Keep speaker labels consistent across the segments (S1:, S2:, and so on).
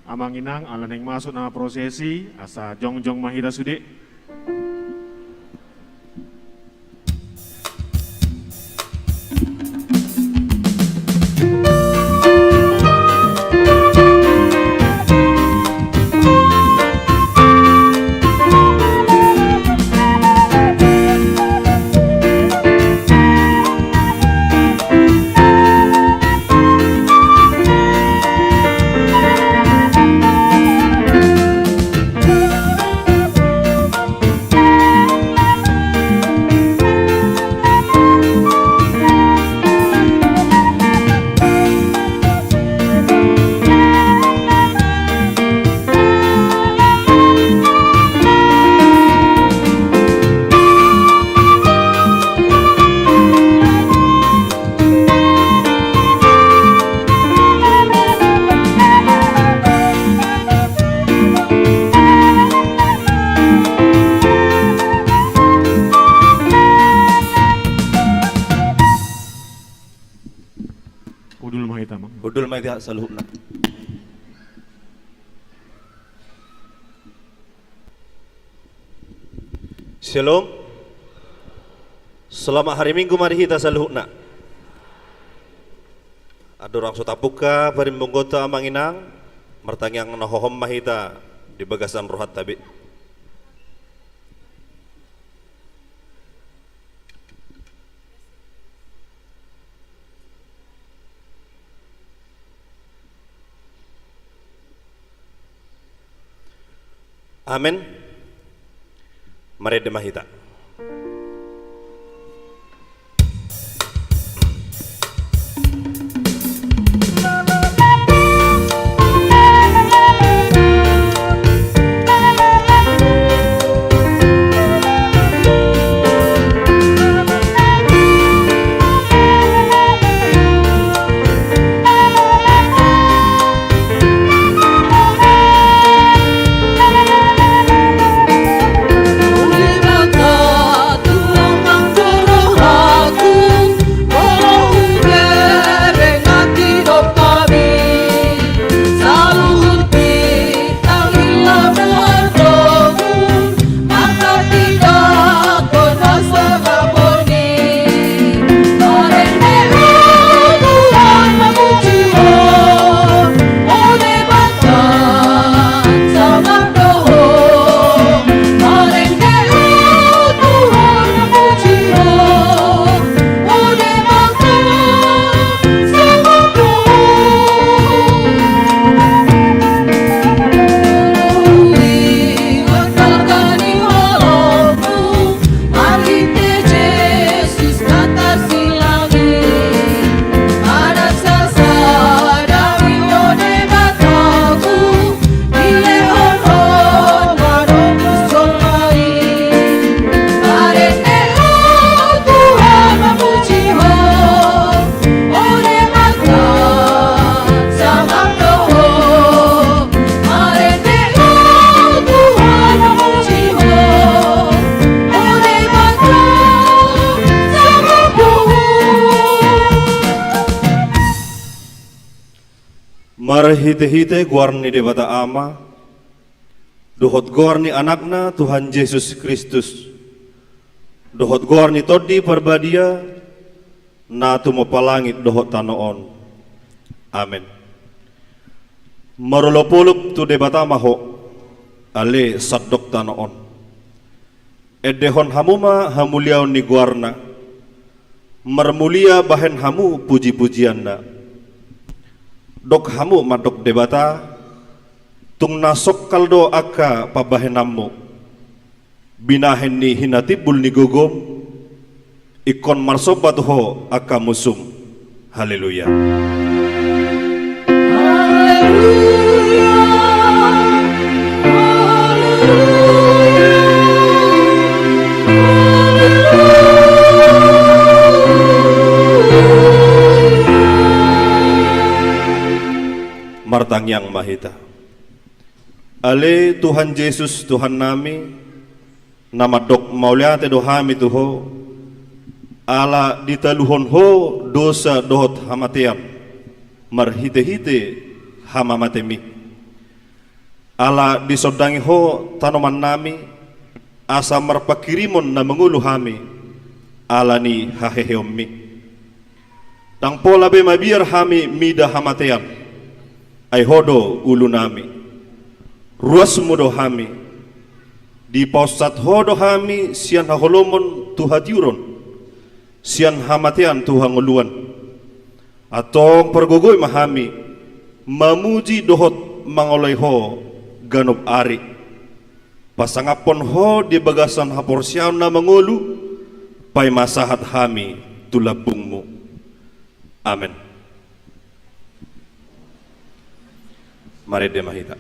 S1: Amanginang alan yang masuk nama prosesi asa jongjong mahira sude.
S2: Udul mahita saluhna. Shalom. Selamat hari Minggu mari kita saluhna. Adorang sotapuka parimbonggota Amanginang martangyang nahohom mahita di bagasan rohat tabi. Amin. Mari demahita. Marhite-hite guarni debata ama dohot guarni anakna Tuhan Yesus Kristus dohot guarni todi perbadia na tumo palangit dohot tanoon. Amen. Marolopoluk tu debata maho ale sadok tanoon edehon hamuma hamuliau ni guarna marmulia bahen hamu puji-pujianda dok hamu madok debata tung nasok kaldo aka pabahenammu binahen ni hinatibul ni gogom ikon marsobat ho aka musum. Haleluya. Martang yang mahita ale Tuhan Yesus Tuhan nami nama dok mauliate dohami tuho ala ditaluhon ho dosa dohot hamatiam marhite-hite hamamatemi ala disodangi ho tanoman nami asa marpakirimon na mangulu hami ala ni haheheommi tang pola be mabiar hami mida hamatean ay hodo ulu nami ruas mudo hami di pausat hodo hami sian haholomon tuhatiuron sian hamatean tuhanguluan atong pergogoy mahami mamuji dohot mangolay ho ganop ari pasangapon ho di bagasan haporsyaw na mangulu pay masahat hami tulabungmu. Amen. Mari demahita.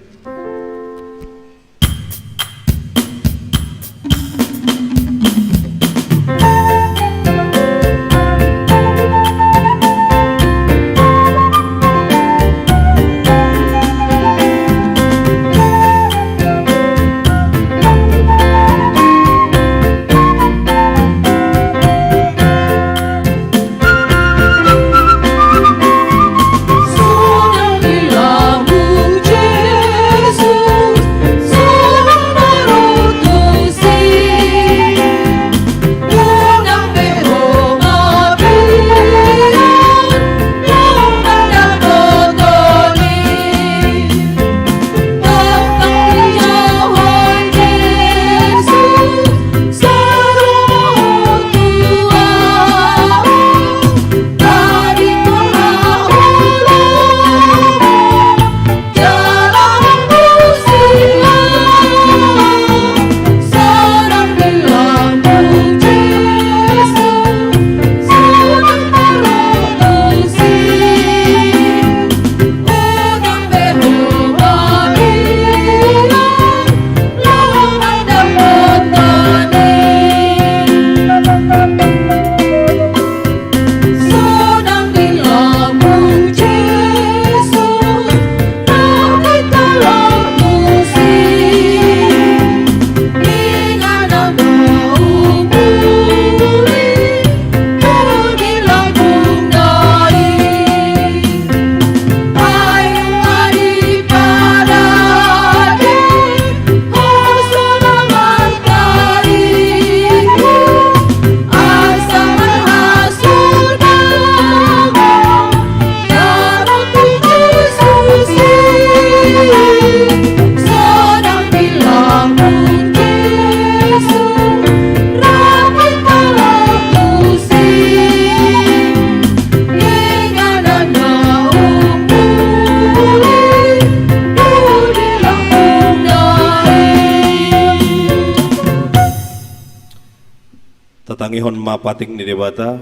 S2: Tatangihon ma patik ni debata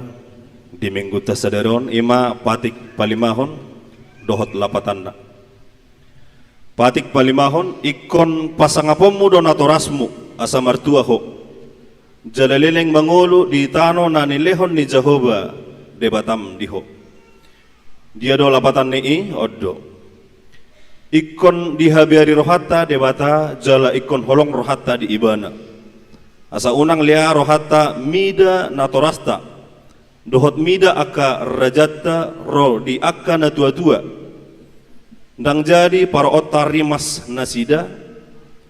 S2: di minggu tasadaron ima patik palimahon dohot lapatanda patik palimahon ikon pasangapomu do natorasmu asa martua ho jalalileng mangulu di tano na nilehon ni Jehovah debatam diho dia do lapatan ni oddo ikon dihabiari rohata debata jala ikon holong rohata di ibana asa unang lia rohata mida natorasta dohot mida aka rajatta ro di aka na tua-tua ndang jadi para otar rimas nasida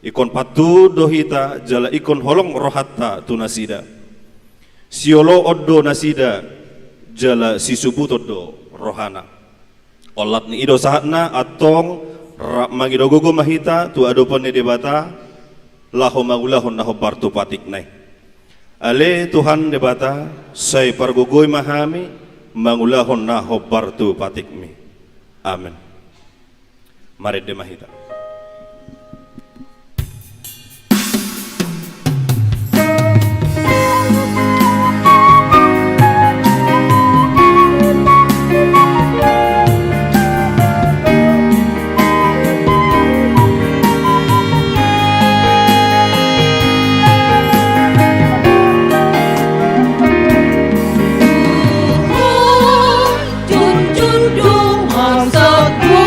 S2: ikon patu dohita jala ikon holong rohata tu nasida siolo oddo nasida jala sisubuto do rohana olat ni ido sahatna atong magidogogo mahita tu adopon ni debata laho magulahon na hobartu patik nai ale Tuhan debata say pargugoy mahami mangulahon na hobartu patik mi. Amen. Mari demahita.
S3: Jun jun dung masak bu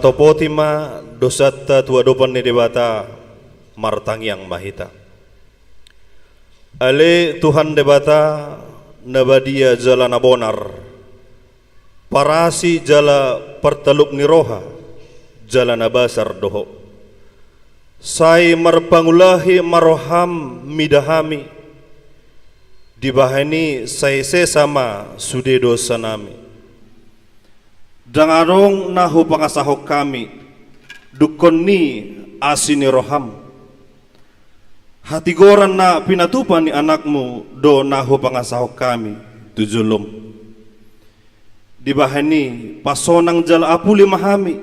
S2: Patopotima dosatta tua dopan ni debata martangiang mahita. Ale Tuhan debata nabadia jala nabonar. Parasi jala perteluk niroha jala nabasar doho. Sai marpangulahi maroham midahami. Dibahani sai sesama sude dosa nami. Dangarong nahu pangasahok kami dukon ni asini roham. Hati goran na pinatupan ni anakmu do nahu pangasahok kami tujulum. Dibahani pasonang jala apuli mahami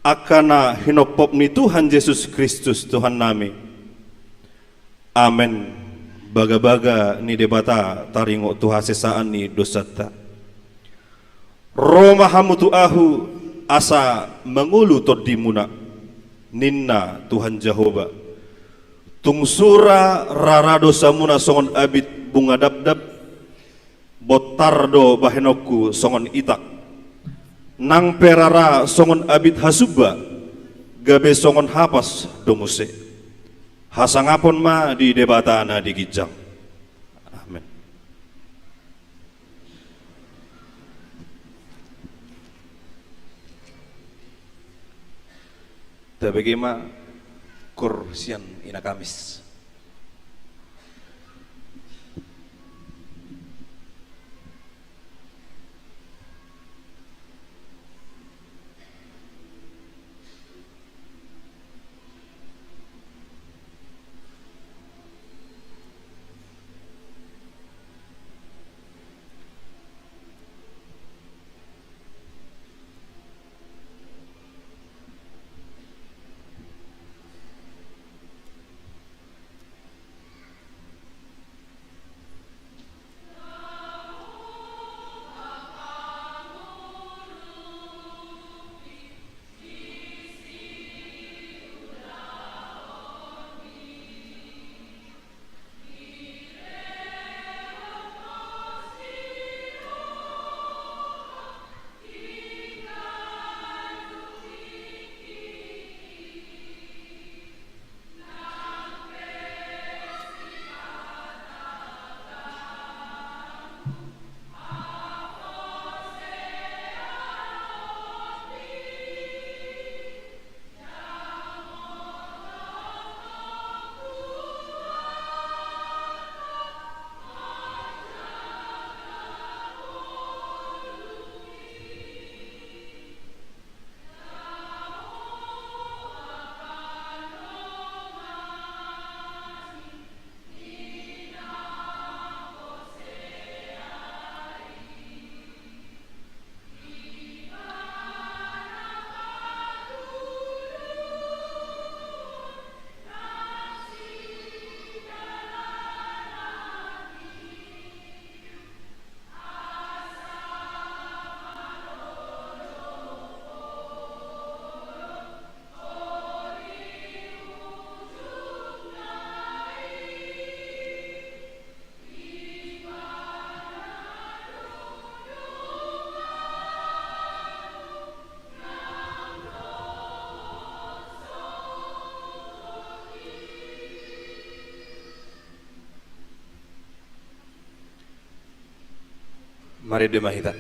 S2: akana hinopop ni Tuhan Yesus Kristus Tuhan nami. Amen. Baga-baga ni debata taringo tuha sesaan ni dosata. Roma hamutu ahu asa mengulu todimuna ninna Tuhan Jehovah. Tungsura rarado samuna songon abit bunga dabdab botardo bahenoku songon itak nang perara songon abit hasuba gabe songon hapas domuse hasangapon ma di debatana di gijang. Amin. Tabagima kursian ina Kamis. Mari dimahita.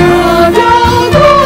S3: 사랑하고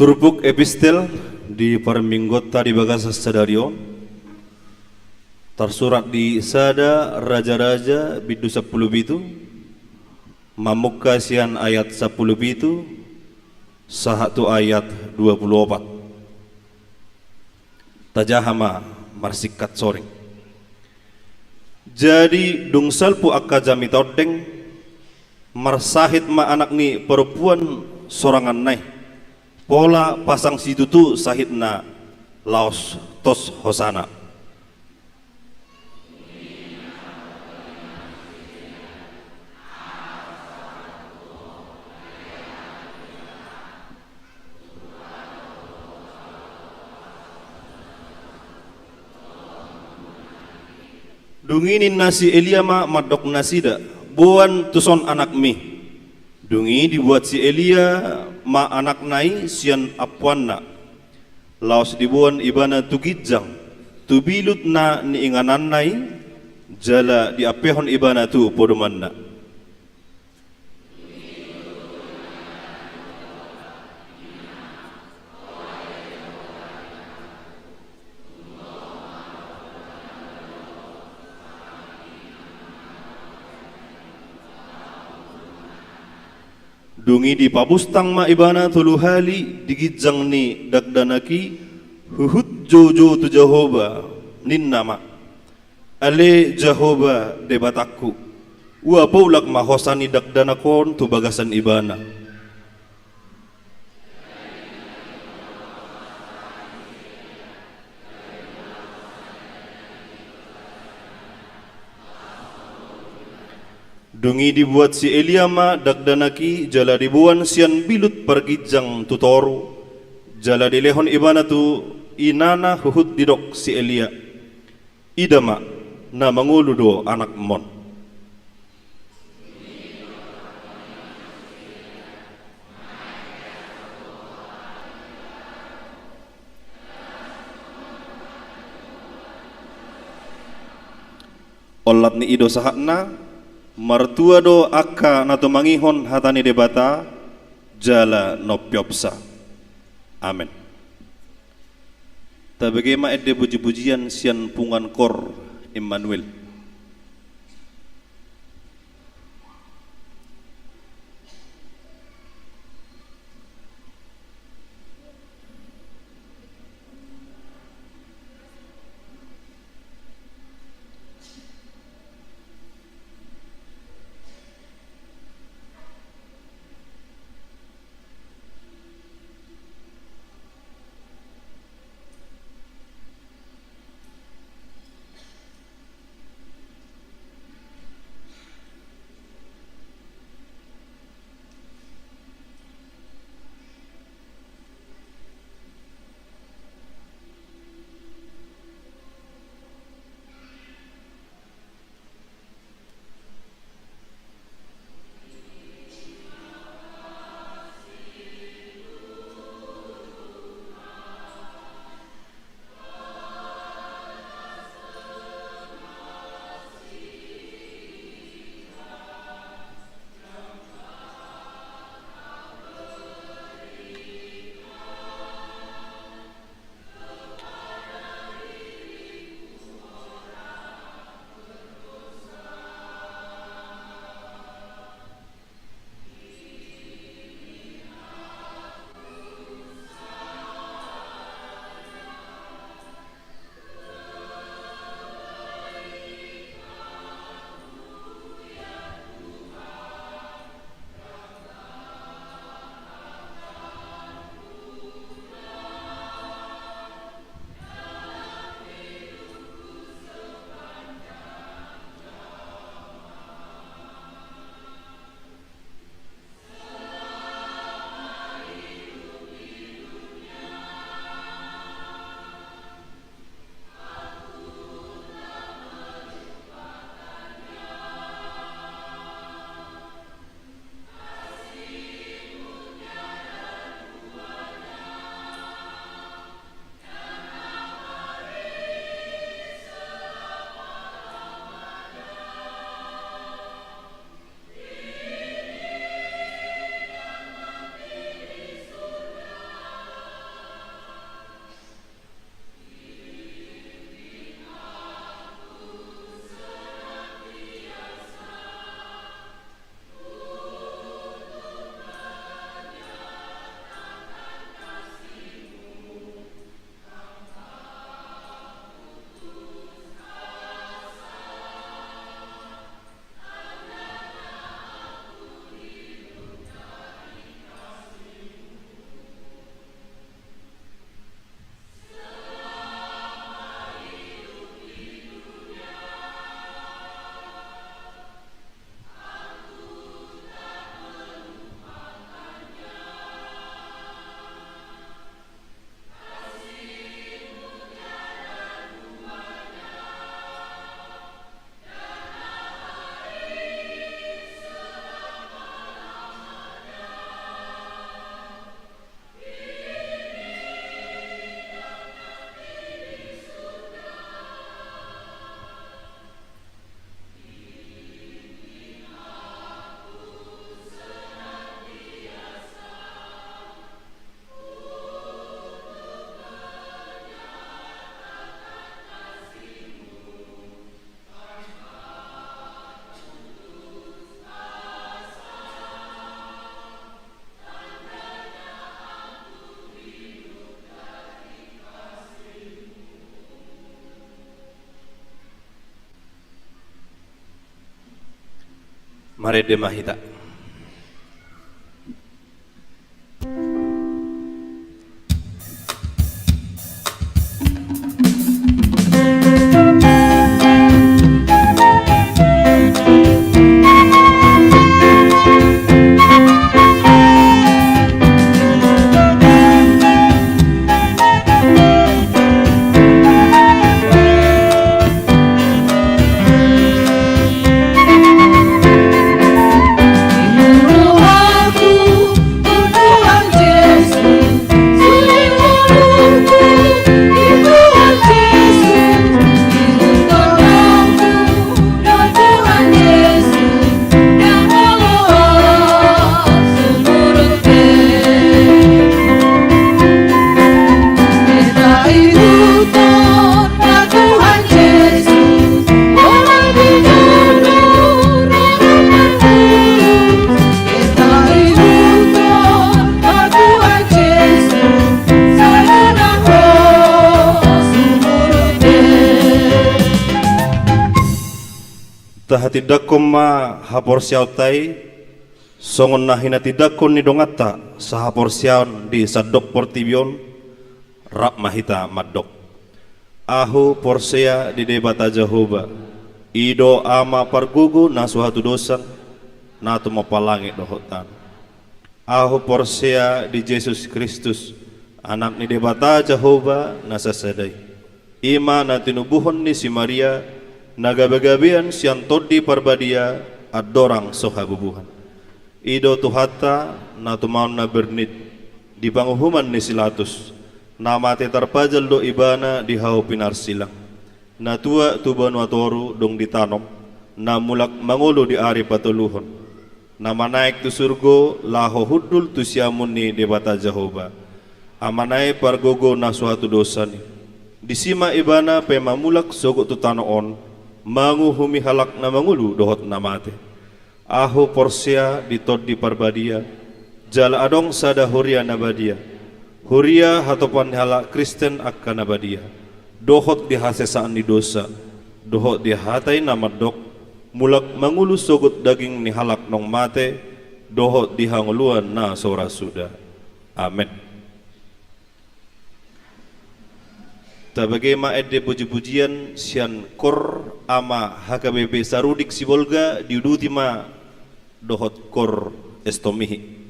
S2: Turbuk epistel di Parminggota di Bagasas Sadarion tersurat di Sada Raja-Raja bidu 10 bitu Mamukasian ayat 10 bitu sahatu ayat 24 tajahama marsikat soring jadi dungsalpu akka jami todeng marsahit ma anak ni perempuan sorangan nai pola pasang situ tu sahidna laos tos hosana dunginin nasi Elia madok nasida buan tuson anak mi dungi dibuat si Elia ma anak nai sian apuanna laos dibuan ibana tugijang tubilut na ni inganan nai jala diapehon ibana tu podomanna dungi di pabustang ma ibana tuluhali digijang ni dagdanaki huhut jojo tu Jehovah ninnama ale Jehovah debatakku wa paulak mahosani dagdanakon tu bagasan ibana dungi dibuat si Eliama dagdanaki jala dibuan sian bilut pergijang tutoru jala dilehon ibana tu inana huhut didok si Elia idama na manguludo anak mon olat ni ido sahatna martua do akka nato mangihon hatani debata jala nopyopsa amin tabagema edde puji-pujian sian pungan kor Immanuel Mari demahita. Tahati ma hapor siautai songon nahina tidakon ni dongata sa hapor siaun di sadok portibion rap mahita madok ahu porsea di debata Jehovah ido ama pargugu na suatu dosan na tu mapalangi dohotan ahu porsea di Yesus Kristus anak ni debata Jehovah na sasadai ima na tinubuhon ni si Maria nagabagabian siang todi parbadia adorang sohabubuhan ido tuhata na tumaon na bernit di panguhuman ni silatus namate tarpajal do ibana di hau pinarsilang na tua tuban watoru dong ditanom na mulak mangulo di ari patuluhon na manaik tu surgo laho hudul tu siamun ni debata Jehovah amanai pargogo na suatu dosa ni disima ibana pe mamulak sogo tu tanoon mangu humi halak na mangulu dohot namate ahu porsea ditod di parbadia jala adong sada huria nabadia huria hatopan halak Kristen akka nabadia dohot di hasesaan di dosa dohot di hatai namadok mulak mangulu sogut daging ni halak nong mate dohot di hanguluan na sora suda amen. Tabagai ma edde puji-pujian sian kor ama HKBP Sarudik Sibolga diuduti ma dohot kor estomihi.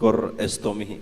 S2: Kor estomihi.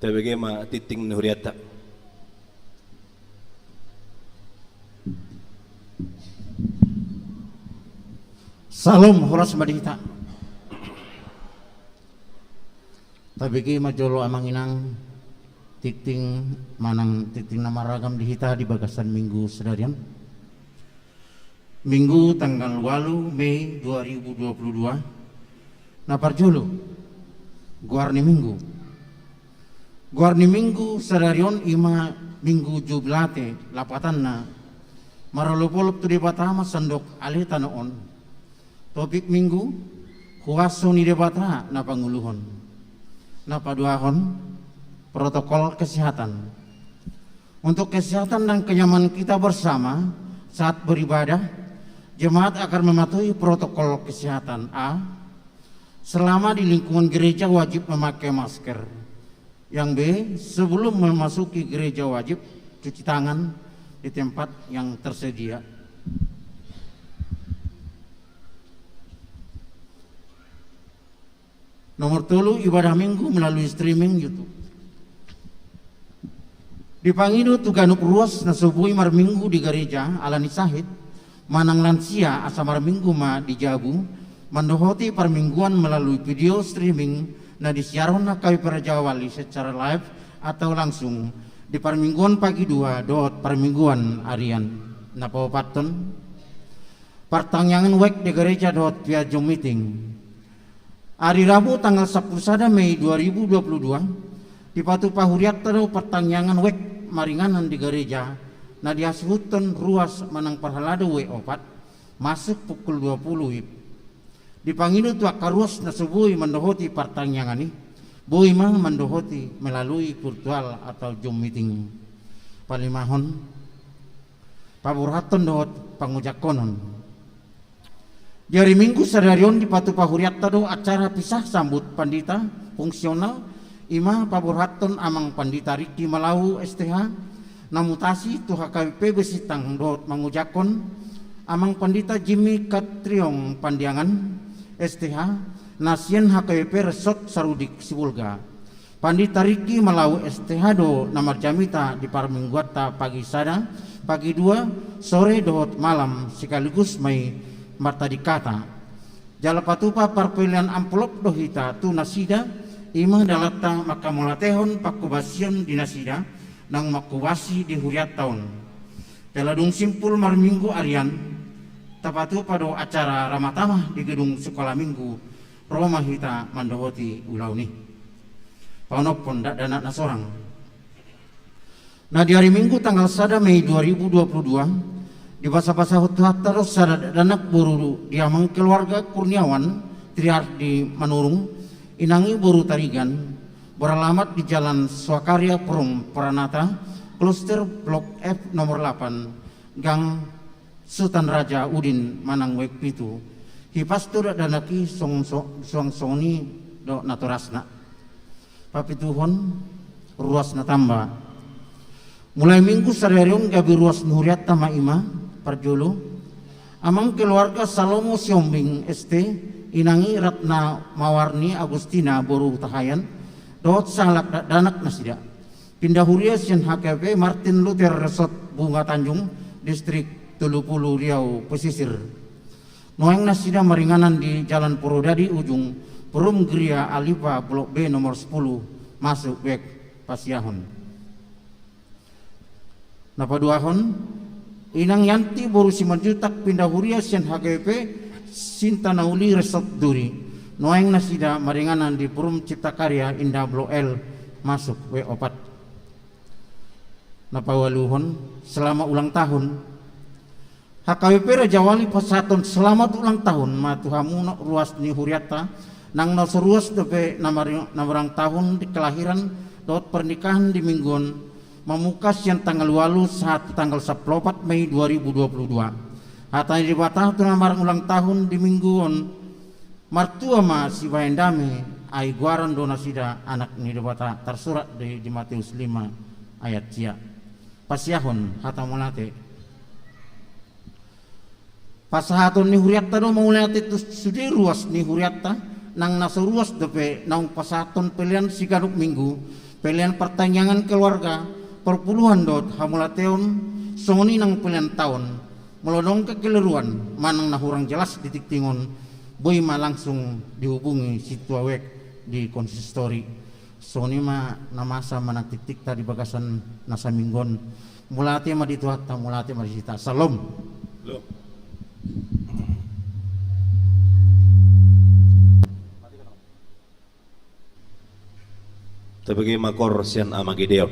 S2: TBG ma titing ni huriata.
S3: Salam horas madita. Tabiki majolo amang inang titing manang titing nama ragam dihita di bagasan minggu sedarian. Minggu tanggal 8 Mei 2022. Naparjolo guarni minggu. Guarni minggu sedarion ima minggu jubilate lapatanna marolopolop tu di batama sandok alita noon. Topik minggu kuaso ni debata na panguluhon na paduahon protokol kesehatan untuk kesehatan dan kenyamanan kita bersama saat beribadah. Jemaat akan mematuhi protokol kesehatan. A. Selama di lingkungan gereja wajib memakai masker. Yang B. Sebelum memasuki gereja wajib cuci tangan di tempat yang tersedia. Nomor 3, ibadah minggu melalui streaming YouTube. Dipangidu tuganuk ruas na subuhi mar minggu di gereja alani sahid manang lansia asa mar minggu ma di Jabu mandohoti permingguan melalui video streaming na disiaron na kami para Jawali secara live atau langsung di permingguan pagi 2 dot permingguan harian na pawapaton pertanyaan wek di gereja dot via Zoom meeting. Hari Rabu tanggal 10 Mei 2022 di Patu Pahuriat tado pertanyaan wek maringanan di gereja na diasuhutan ruas manang parhalado we opat masuk pukul 20 dipangidu tu akaruas na subuhi mandohoti pertanyaan ini buhi mah mandohoti melalui virtual atau Zoom meeting palimahon paburhaton dohot pangujakonon. Di hari Minggu sadarion di Patu Pahuriat tado acara pisah sambut pandita fungsional ima paburhaton amang pandita Riki Malau STH namutasi tu HKBP besitang dot mangujakon amang pandita Jimmy Katriong Pandiangan STH nasien HKBP Resort Sarudik Sibulga pandita Riki Malau STH do namar jamita di parmingguata pagi sada pagi 2 sore dot malam sekaligus mai marta dikata jalapatupa parpilihan amplop dohita tu nasida ima dalata makamulatehon pakubasion di nasida nang makubasi di huriat tahun teladung simpul mar minggu arian tapatu pada acara ramatama di gedung sekolah minggu Roma hita mandohoti ulau ni panopon dak dana nasorang. Nah di hari Minggu tanggal 1 Mei 2022 di basa-basa terus danak buru diamang keluarga Kurniawan Triardi Manurung inangi buru tarigan beralamat di Jalan Swakarya Perum Pranata Kluster Blok F nomor 8 Gang Sultan Raja Udin Manang Wek Pitu hipastur danaki song-soni do naturasna papituhon ruas na tamba mulai Minggu sadarion gabi ruas nuhuriat tama ima parjolo amang keluarga Salomo Siombing ST inangi Ratna Mawarni Agustina boru tahayan dot salak danak nasida pindah hurias yang HKP Martin Luther Resort Bunga Tanjung distrik Tulupulu Riau pesisir noeng nasida maringanan di Jalan Purwodadi ujung Perum Gria Alipa Blok B nomor 10 masuk Wek Pasiahon napaduahon inang yanti boru simanjutak pindah hurias yang HGP Sinta Nauli Resort Duri noeng nasida maringanan di Perum Cipta Karya Indah Blok L masuk W4 napawaluhon selama ulang tahun HKWP Raja Wali Pasaton selamat ulang tahun matuhamu ruas ni huriata nang nasuruas depe namarang tahun di kelahiran dot pernikahan di mingguan memukas yang tanggal 8 saat tanggal 14 Mei 2022 hatanya di batah tu namarang ulang tahun di mingguan martua ma si bayandame ai guaran donasida anak ni di batah tersurat di Matius 5 ayat cia pasiahon hatamonate pasahaton ni huriatta do maulati tu sudi ruas ni huriatta nang nasa ruas depe nang pasahaton pilihan si garuk minggu pilihan pertanyaan keluarga perpuluhan dot hamulateon songoni nang pilihan tahun melodong kekeliruan manang nahurang jelas titik tingon boy ma langsung dihubungi si tuawek di konsistori soni ma namasa manang titik tadi bagasan nasa minggon mulate ma dituata mulate ma disita salom.
S2: Tabagi makor sian amagideon.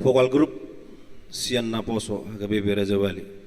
S2: Vokal grup Sian Naposo HKBP Raja Wali.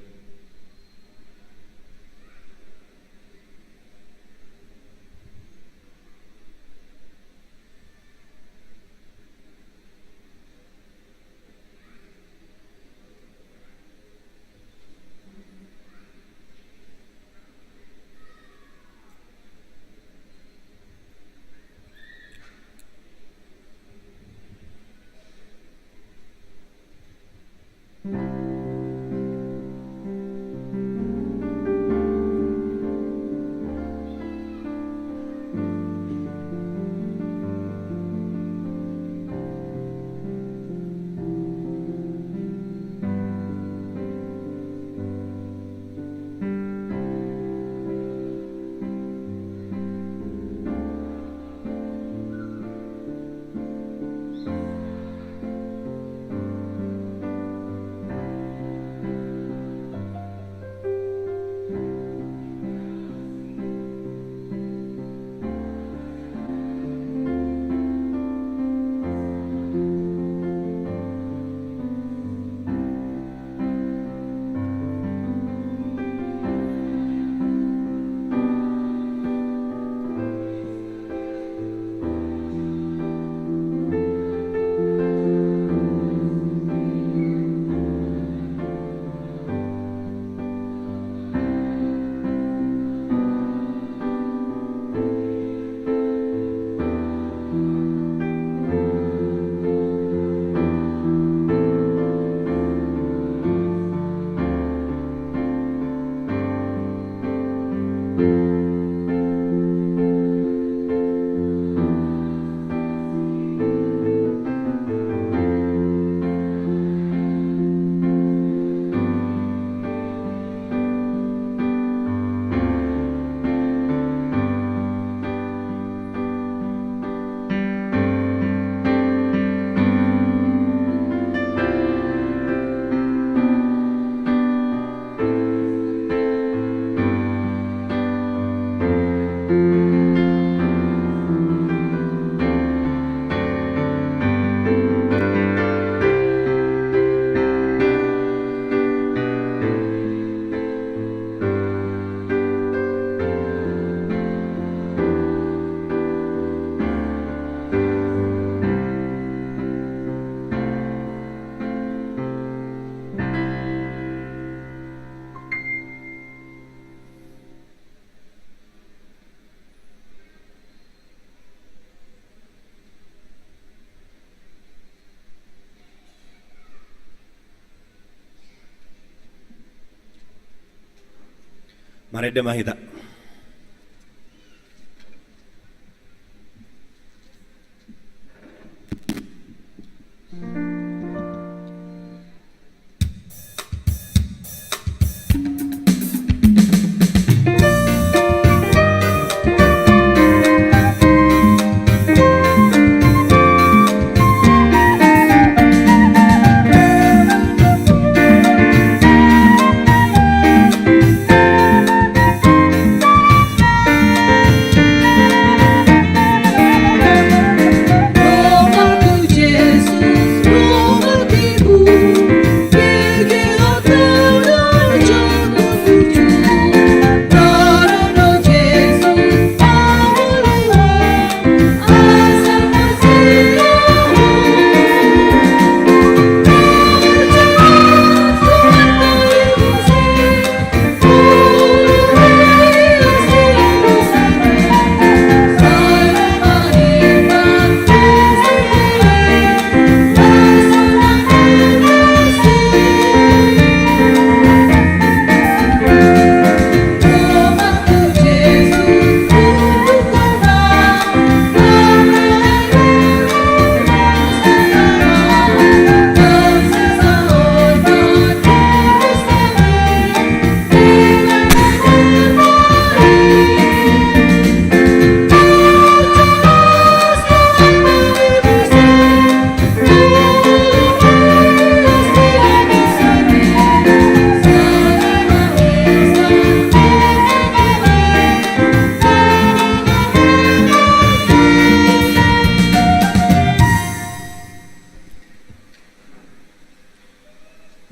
S2: Mari Mahita.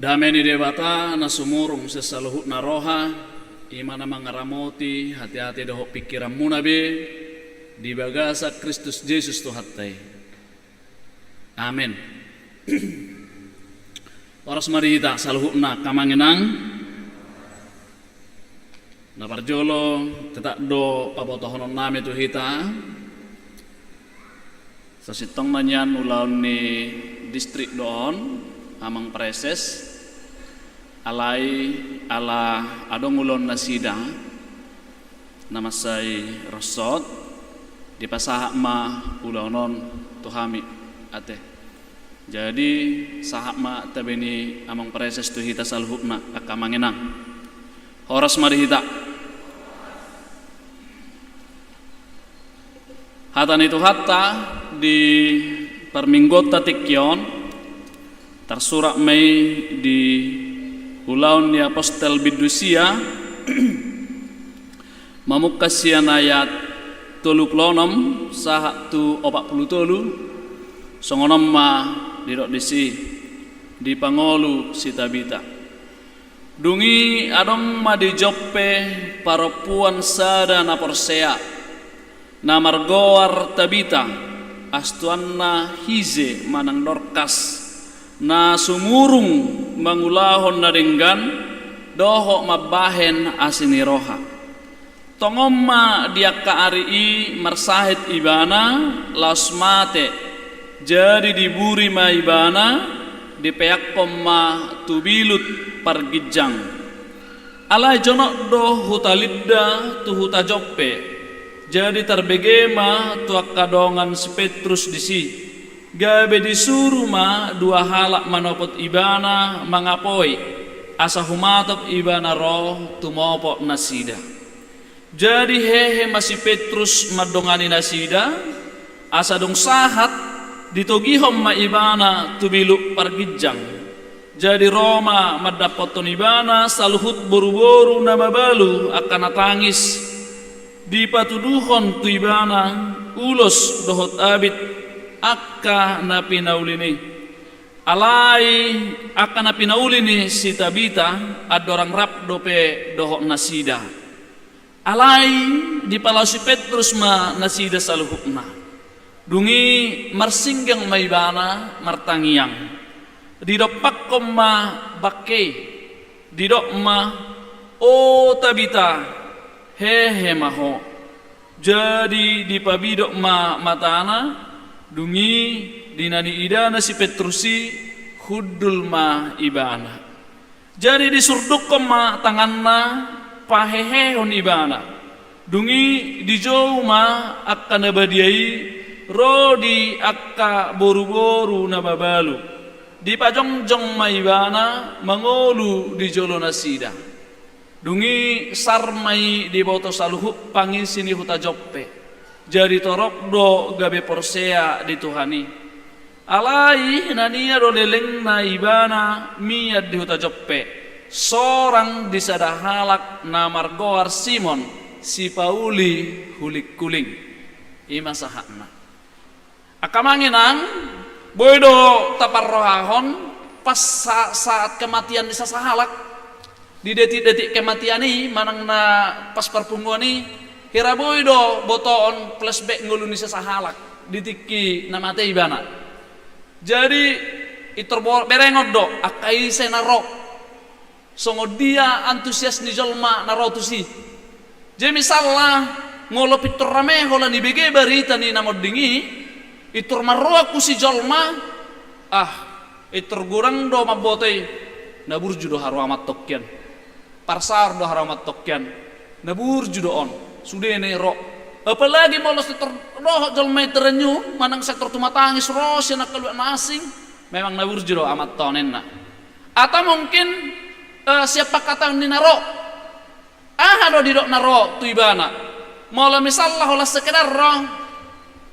S4: Damai ni debata na sumurung sesaluhut na roha imana mangaramoti hati-hati dohok pikiran munabe di bagasa Kristus Yesus tu hatai. Amin. Oras marita saluhutna kamanginang na parjolo tetak do pabotohonon nami tu hita sasitong manyan ulaun ni distrik doon amang preses alai ala adong ulon na sidang namasay rosot di pasahak ma ulaunon tuhami ate. Jadi sahak ma tabeni amang preses tu hita salhukna akamanginang. Horas mari hita. Hatan itu hatta di perminggota tikyon tersurat Mei di ulaun di apostel bidusia mamukasian ayat 36 sahak tu 40 songonom ma didok disi di pangolu si Tabita dungi adong ma di joppe parapuan sada na porsea na margoar Tabita astuanna hize manang Dorkas na sumurung mangulahon na ringgan doho mabahen asiniroha tongomma dia kaari marsahit ibana lasmate jadi diburi ma ibana dipeyak ma tubilut pargijang alai jonok do hutalidda tu hutajoppe jadi terbegema tu kadongan si Petrus disi gabe disuruh ma dua halak manopot ibana mangapoi asa humatop ibana roh tumopok nasida. Jadi hehe masih Petrus madongani nasida asa dong sahat ditogihom ma ibana tubiluk pargijang. Jadi Roma madapoton ibana saluhut boru-boru nama balu akan natangis di patuduhon tu ibana ulos dohot abit akka na pinaulini alai akka na pinaulini si Tabita adorang rap dope dohok nasida alai di palau si Petrus ma nasida saluhukna dungi marsinggang maibana martangiang didok pakkom ma bakke didok ma o Tabita hehe maho jadi di pabidok ma matana dungi dinani idana si Petrusi hudul ma ibana jadi disurduk ma tanganna pahehehon ibana dungi dijauh ma akka nabadiai rodi akka boru-boru nababalu di pajongjong ma ibana mangolu di jolo nasida dungi sarmai di boto saluhu pangisini huta joppe jadi torok do gabe porsea di Tuhani alai nania do leleng na ibana miat di huta joppe sorang di sadahalak na margoar Simon si Pauli hulik kuling ima sahakna akamanginang boydo tapar rohahon pas saat kematian di sasahalak di detik-detik kematian ini manang na pas perpunguan ini hiraboy do botoon flashback nguluni sesahalak ditiki na mate ibana jadi itorbor berengot do akai senarok songo dia antusias ni jolma narotusi jadi misalnya ngolo pitur rame hola ni bege barita ni namodingi itur marroa ku si jolma itur gurang do mabotoi nabur judo haru amat tokyan parsar do haramat tokyan nabur judo on sudah ne ro apalagi molos sektor roh jolmai terenyu manang sektor tumatangis ros yang keluar nasing memang nabur judo amat tonen na atau mungkin siapa kata ni naro do didok naro tu ibana mola misallah hola sekedar roh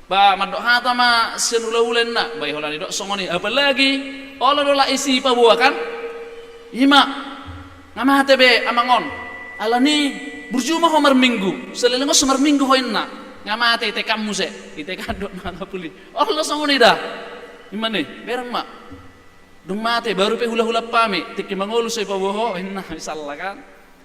S4: ba madok hata ma senula ulen na bayi hola didok songoni apalagi olah dola isi pabuah kan ima ngama tebe amangon alani burjuma homar minggu selelengo semar minggu hoinna ngama te kamu se ite kadok na puli Allah songoni dah imane berang mak Dung mate baru pe hula-hula pami tiki mangulu say paboho inna misalnya kan.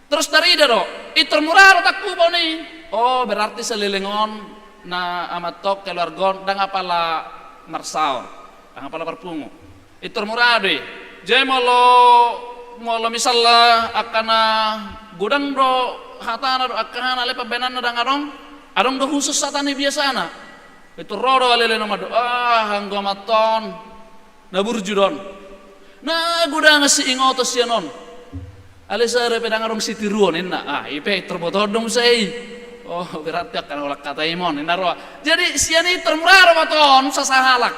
S4: Terus dari ida do itur muraro takku nih. Oh berarti selilingon na amatok keluargon dang apala marsaor dang apala perpungu itur murado jadi molo misalnya akana gudang do hatana do akana lepa benan dang adong do khusus satani biasana itu rodo alele nama do hanggo maton na burjudon na gudang si ingotos yanon alisa re pedang arong sitiruon inna ipe terbotodong sei. Oh berarti akan olak kata imon inarwa. Jadi siani termurah baton sasahalak.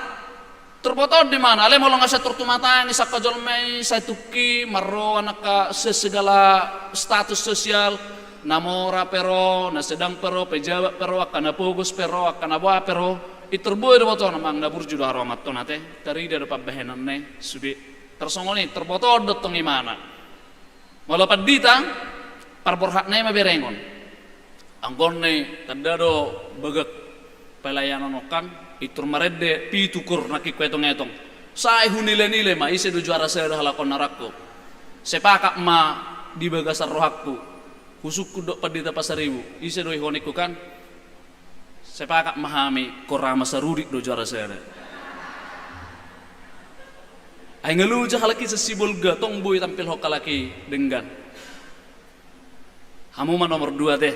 S4: Terbotol di mana? Ale mau ngasih turtumatang isa kajolmei saya tuki marro anak segala status sosial namora pero na sedang pero pejabat pero akan pugus pero akan abah pero iterboy baton amang na burju do aromat to nate tari da dapat bahenan ne sudi tersongoni terbotol dotong imana. Walaupun ditang parborhak ne maberengon. Anggon ne tandado bagak pelayanan okan itur marede pitukur naki kwetong etong sai hunile-nile ma ise do juara saya halakon narakko sepakak ma di bagasar rohakku husukku dok padita pasaribu ise do ihoniku kan sepakak mahami korama sarudik do juara saya ay ngeluja halaki sesibulga tong boy tampil hokalaki denggan hamuman nomor 2 teh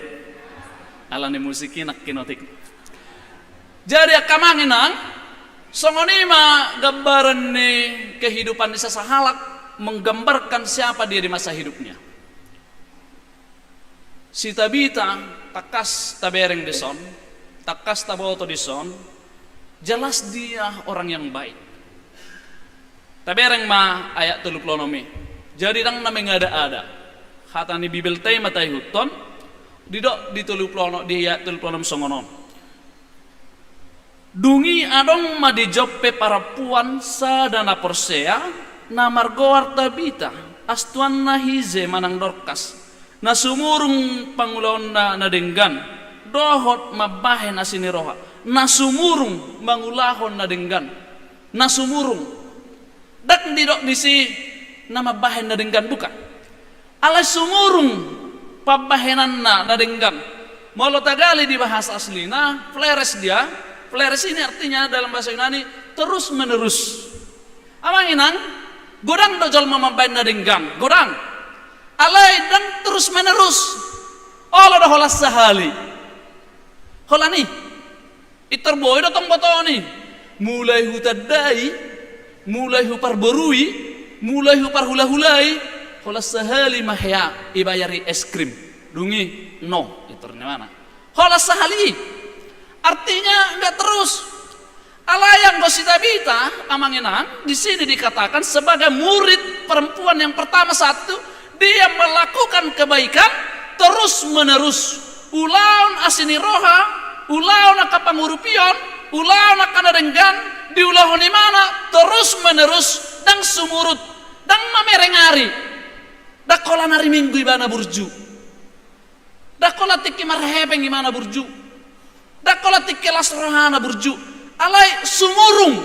S4: alani musiki nak kinotik. Jadi akamanginang songonima gambaran ni kehidupan Isa sahalak menggambarkan siapa dia di masa hidupnya. Si Tabita takas tabereng dison, takas taboto dison, jelas dia orang yang baik. Tabereng ma ayat 30 nomi. Jadi dang nameng ada-ada. Hatani Bibel tema tai huton didok di 30 di ayat 36 songonon. Dungi adong madijoppe para puan sadana Persea na margoar Tabita astuan na hize manang Dorkas na sumurung pangulaon na denggan dohot mabahe na siniroha na sumurung mangulahon na denggan na sumurung dak didok disi na mabahe na denggan bukan alay sumurung pabahenan na denggan molo tagali di bahasa aslina fleres dia. Fleres ini artinya dalam bahasa Yunani terus menerus. Amang inang godang dojol mamabain na denggan godang alay dan terus menerus. Olo dah holas sahali holani iterboy datang botoni mulai hutadai mulai hupar berui mulai hupar hula-hulai holas sahali mahya ibayari es krim dungi no itu mana holas sahali artinya enggak terus alayang si Tabita amanginang di sini dikatakan sebagai murid perempuan yang pertama satu dia melakukan kebaikan terus menerus ulaun asini roha ulaun akapangurupion ulaun akanadenggan diulahoni mana terus menerus dan sumurut dan mamerengari dakola nari minggu ibana burju dakola tiki marhepeng imana burju dakola tiki las rohana burju alay sumurung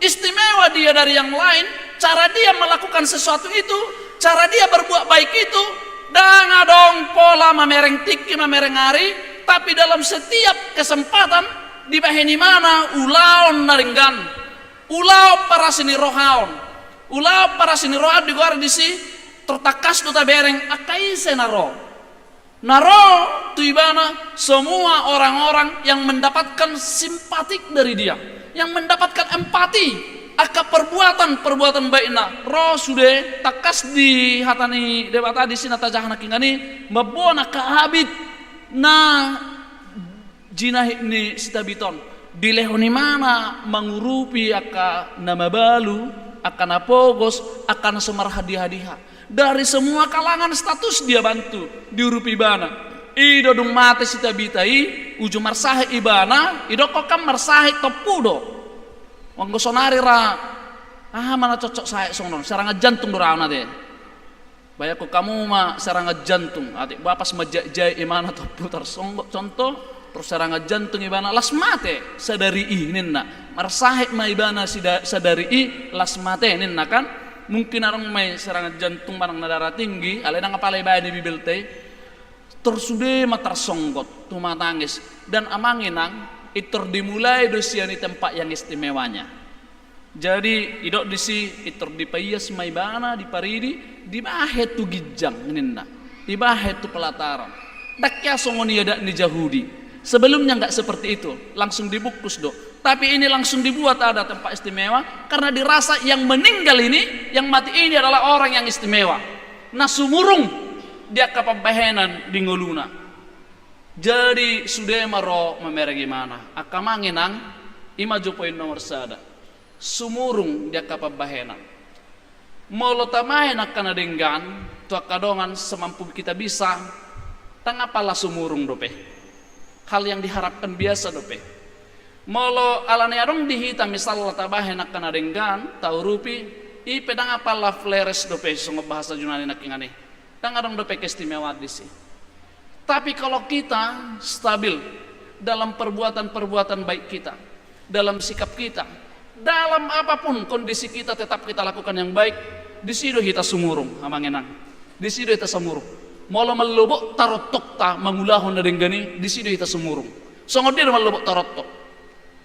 S4: istimewa dia dari yang lain cara dia melakukan sesuatu itu cara dia berbuat baik itu dan adong pola mamereng tiki mamerengari tapi dalam setiap kesempatan dibaheni mana ulaon naringgan ulau para sini rohaon ulau para sini rohaon di luar disi tertakas tu tabereng akai senaro naro tu ibana semua orang-orang yang mendapatkan simpatik dari dia yang mendapatkan empati akan perbuatan baikna roh sude takas di hatani debata di sini tajahna kingani mabona kahabit na jinah ni sitabiton dilehoni mana mengurupi aka nama balu akan apogos akan semar hadiah-hadiah dari semua kalangan status dia bantu diurupi ibana ido dung mate sitabitai uju marsahe ibana ido kokam marsahe topudo wanggo sonari ra mana cocok saya sonon serangan jantung dorauna deh bayako kamu mah serangan jantung adik bapas majai imana topu tersonggok contoh terus serangan jantung ibana las mate sadari ninna marsahik ma ibana sadari las mate ninna kan mungkin orang mai serangan jantung barang darah tinggi alena ngapalai bae di bibelte tersude matar songgot tuma tangis dan amanginang itu dimulai dosian di tempat yang istimewanya. Jadi idok disi itu dipayas mai bana di paridi di bahe tu gijang ninna di bahe tu pelataran dakya songoni ada ni Yahudi sebelumnya enggak seperti itu langsung dibungkus dok tapi ini langsung dibuat ada tempat istimewa karena dirasa yang meninggal ini yang mati ini adalah orang yang istimewa nah sumurung dia kapambahenan di ngoluna jadi sudah maro memere gimana akamanginang imaju poin nomor sada sumurung dia kapambahenan molo tamahen akan adenggan tua kadongan semampu kita bisa tangapalah sumurung dope hal yang diharapkan biasa dope molo alane adong dihita misal tabahen akan adenggan tau rupi i pedang apalah fleres dope songo bahasa Yunani nakingane dang adong dope keistimewa disi tapi kalau kita stabil dalam perbuatan-perbuatan baik kita dalam sikap kita dalam apapun kondisi kita tetap kita lakukan yang baik di sido kita sumurung amangenang di sido kita sumurung molo melobok tarotok ta mangulahon na denggani di sido kita sumurung songo dia melobok tarotok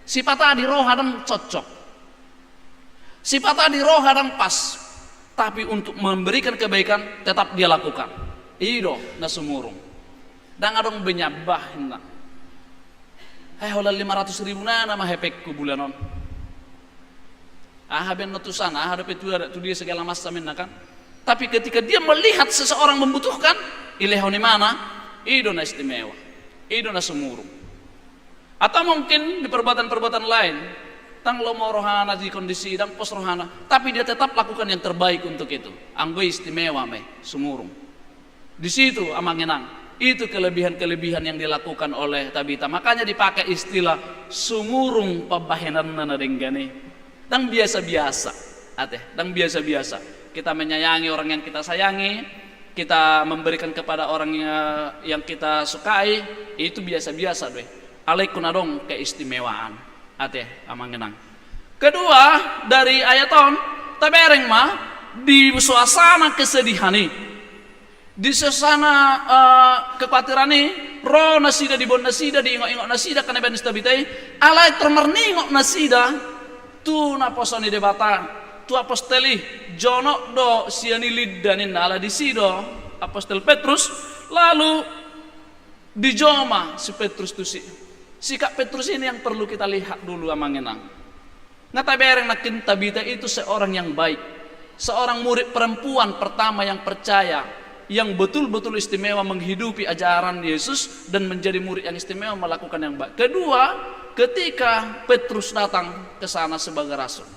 S4: sifat di roh hadang cocok sifat di roh hadang pas tapi untuk memberikan kebaikan tetap dia lakukan ido na sumurung dan adong benyabah hendak hola 500.000 na nama hepekku bulanon ben notusan ada tu dia segala macam kan tapi ketika dia melihat seseorang membutuhkan ilehoni mana ido na istimewa ido na sumurung atau mungkin di perbuatan-perbuatan lain tang lomo rohana di kondisi dan pos rohana tapi dia tetap lakukan yang terbaik untuk itu anggo istimewa me sumurung di situ amangenang itu kelebihan-kelebihan yang dilakukan oleh Tabita makanya dipakai istilah sumurung pabahenan na denggane dan biasa-biasa dan biasa-biasa kita menyayangi orang yang kita sayangi kita memberikan kepada orang yang kita sukai itu biasa-biasa deh alaikun adong keistimewaan amangenang kedua dari ayaton tabereng mah di suasana kesedihan di suasana kekhawatiran roh nasida di bon nasida di ingok-ingok nasida karena ben stabitai alai termerningok nasida tu naposoni debata tu aposteli jono do siani lidanin ala di sido apostel Petrus lalu dijoma si Petrus tu sikap Petrus ini yang perlu kita lihat dulu amangenang ngatabereng nakin Tabita itu seorang yang baik seorang murid perempuan pertama yang percaya yang betul-betul istimewa menghidupi ajaran Yesus dan menjadi murid yang istimewa melakukan yang baik kedua ketika Petrus datang ke sana sebagai rasul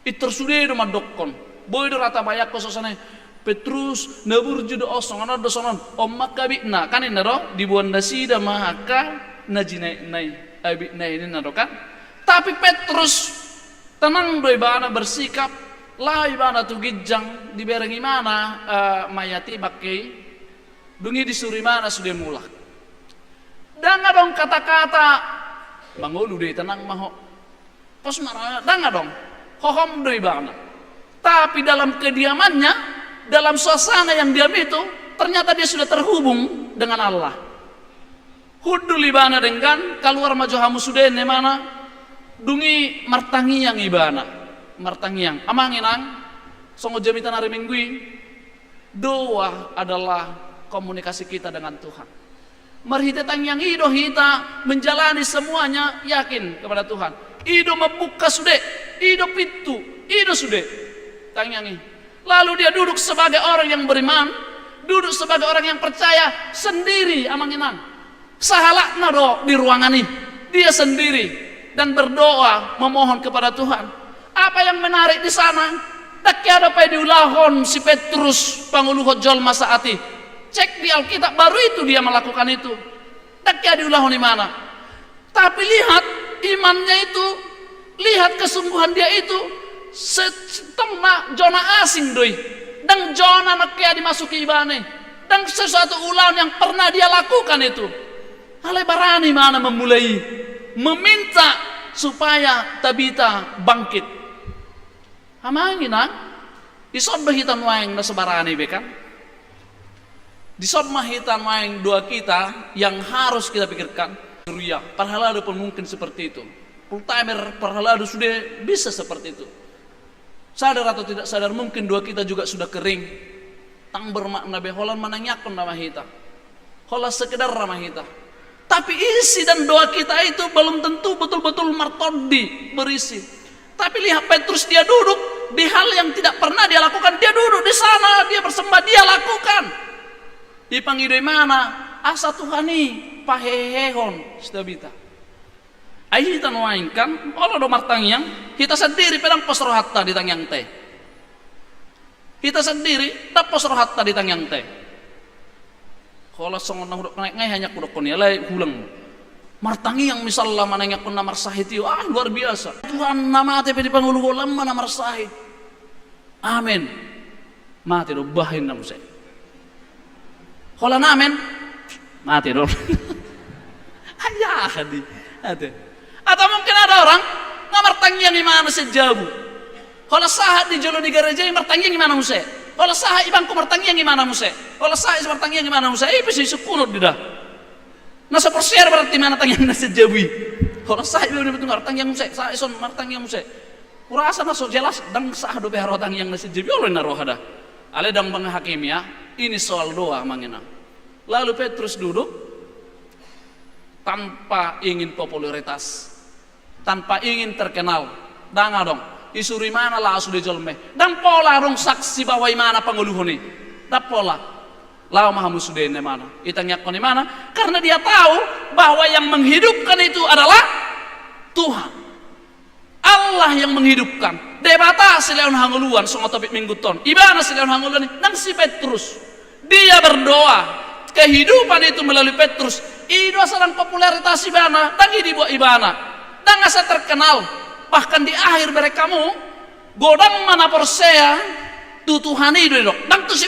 S4: itu sudah do madokon boy do rata bayak ko sosane Petrus nabur judo osong ana do sonon makabi na kanin do di bonda sida maka najinai nai abi nai ini nado kan tapi Petrus tenang do ibana bersikap la ibana tu gijang diberengi mana mayati bakai dungi disuri mana sudah mulak dan adong kata-kata mangolu deh tenang maho pos marah dang dong hohom doi bana tapi dalam kediamannya dalam suasana yang diam itu ternyata dia sudah terhubung dengan Allah hudul ibana dengan keluar majohamu sudah mana dungi martangiang ibana martangiang amanginang songo jamitan hari minggu doa adalah komunikasi kita dengan Tuhan marhita tangyang ido hita menjalani semuanya yakin kepada Tuhan ido membuka sude ido pintu ido sude tangyangi lalu dia duduk sebagai orang yang beriman duduk sebagai orang yang percaya sendiri amanginang sahalakna do di ruangan ini dia sendiri dan berdoa memohon kepada Tuhan apa yang menarik di sana tak ada pai diulahon si Petrus panguluhot jol masaati cek di Alkitab baru itu dia melakukan itu tak ada diulah di mana tapi lihat imannya itu lihat kesungguhan dia itu setengah zona asing doi dan zona nak dimasuki ibane dan sesuatu ulang yang pernah dia lakukan itu Ale barani mana memulai meminta supaya Tabita bangkit. Hamangin isod bahitan waeng na sebarani bekan. Disod mahitan waeng doa kita yang harus kita pikirkan. Surya, parhalado pun mungkin seperti itu. Full timer parhalado sudah bisa seperti itu. Sadar atau tidak sadar mungkin doa kita juga sudah kering. Tang bermakna beholan mananyakon nama kita. Hola sekedar nama kita. Tapi isi dan doa kita itu belum tentu betul-betul martodi berisi. Tapi lihat Petrus, dia duduk di hal yang tidak pernah dia lakukan. Dia duduk di sana, dia bersembah, dia lakukan. Dipanggil dari mana? Asa Tuhani pahehehon Tabita. Ai kita nuaingkan, kalau do martangyang, kita sendiri pedang posro hatta di tangyang teh. Kita sendiri tak posro hatta di tangyang teh. Kalau songon hudok ngai hanya kudok kon yalai hulang. Martangyang misalnya mananya kon namar sahid itu, luar biasa. Tuhan nama ate di pangulu golam mana namar sahid. Amin. Mati do bahin namu saya. Kalau amin, mati do. Ayah di, ada. Atau mungkin ada orang ngamartangyang gimana sejauh. Kalau sahat di jolo di gereja martangyang gimana muse. Kalau sahat ibangku martangyang gimana muse. Kalau sahat martangyang gimana muse. Bisa sekunut dah. Nasa persiar berarti mana tangyang nasa sejauh. Kalau sahat betul-betul martangyang muse. Sahat son martangyang muse. Kurasa naso jelas dang sah do beharo tangyang nasa sejauh oleh narohada. Ale dang bang hakim ya. Ini soal doa mangena. Lalu Petrus duduk tanpa ingin popularitas. Tanpa ingin terkenal, danga dong. Isuri mana lah sudah jolme. Dan pola dong saksi bahwa mana penguluhuni. Dan pola, lau mahamu sudah ini mana. Itangnya koni mana? Karena dia tahu bahwa yang menghidupkan itu adalah Tuhan. Allah yang menghidupkan. Debata sileon hanguluan songo topik minggu ton. Ibana sileon hanguluan nang si Petrus. Dia berdoa. Kehidupan itu melalui Petrus. Ido sedang popularitas ibana. Tangi dibuat ibana. Dan asa terkenal, bahkan di akhir merekamu godang mana persea Tuhan itu dok. Dan tu si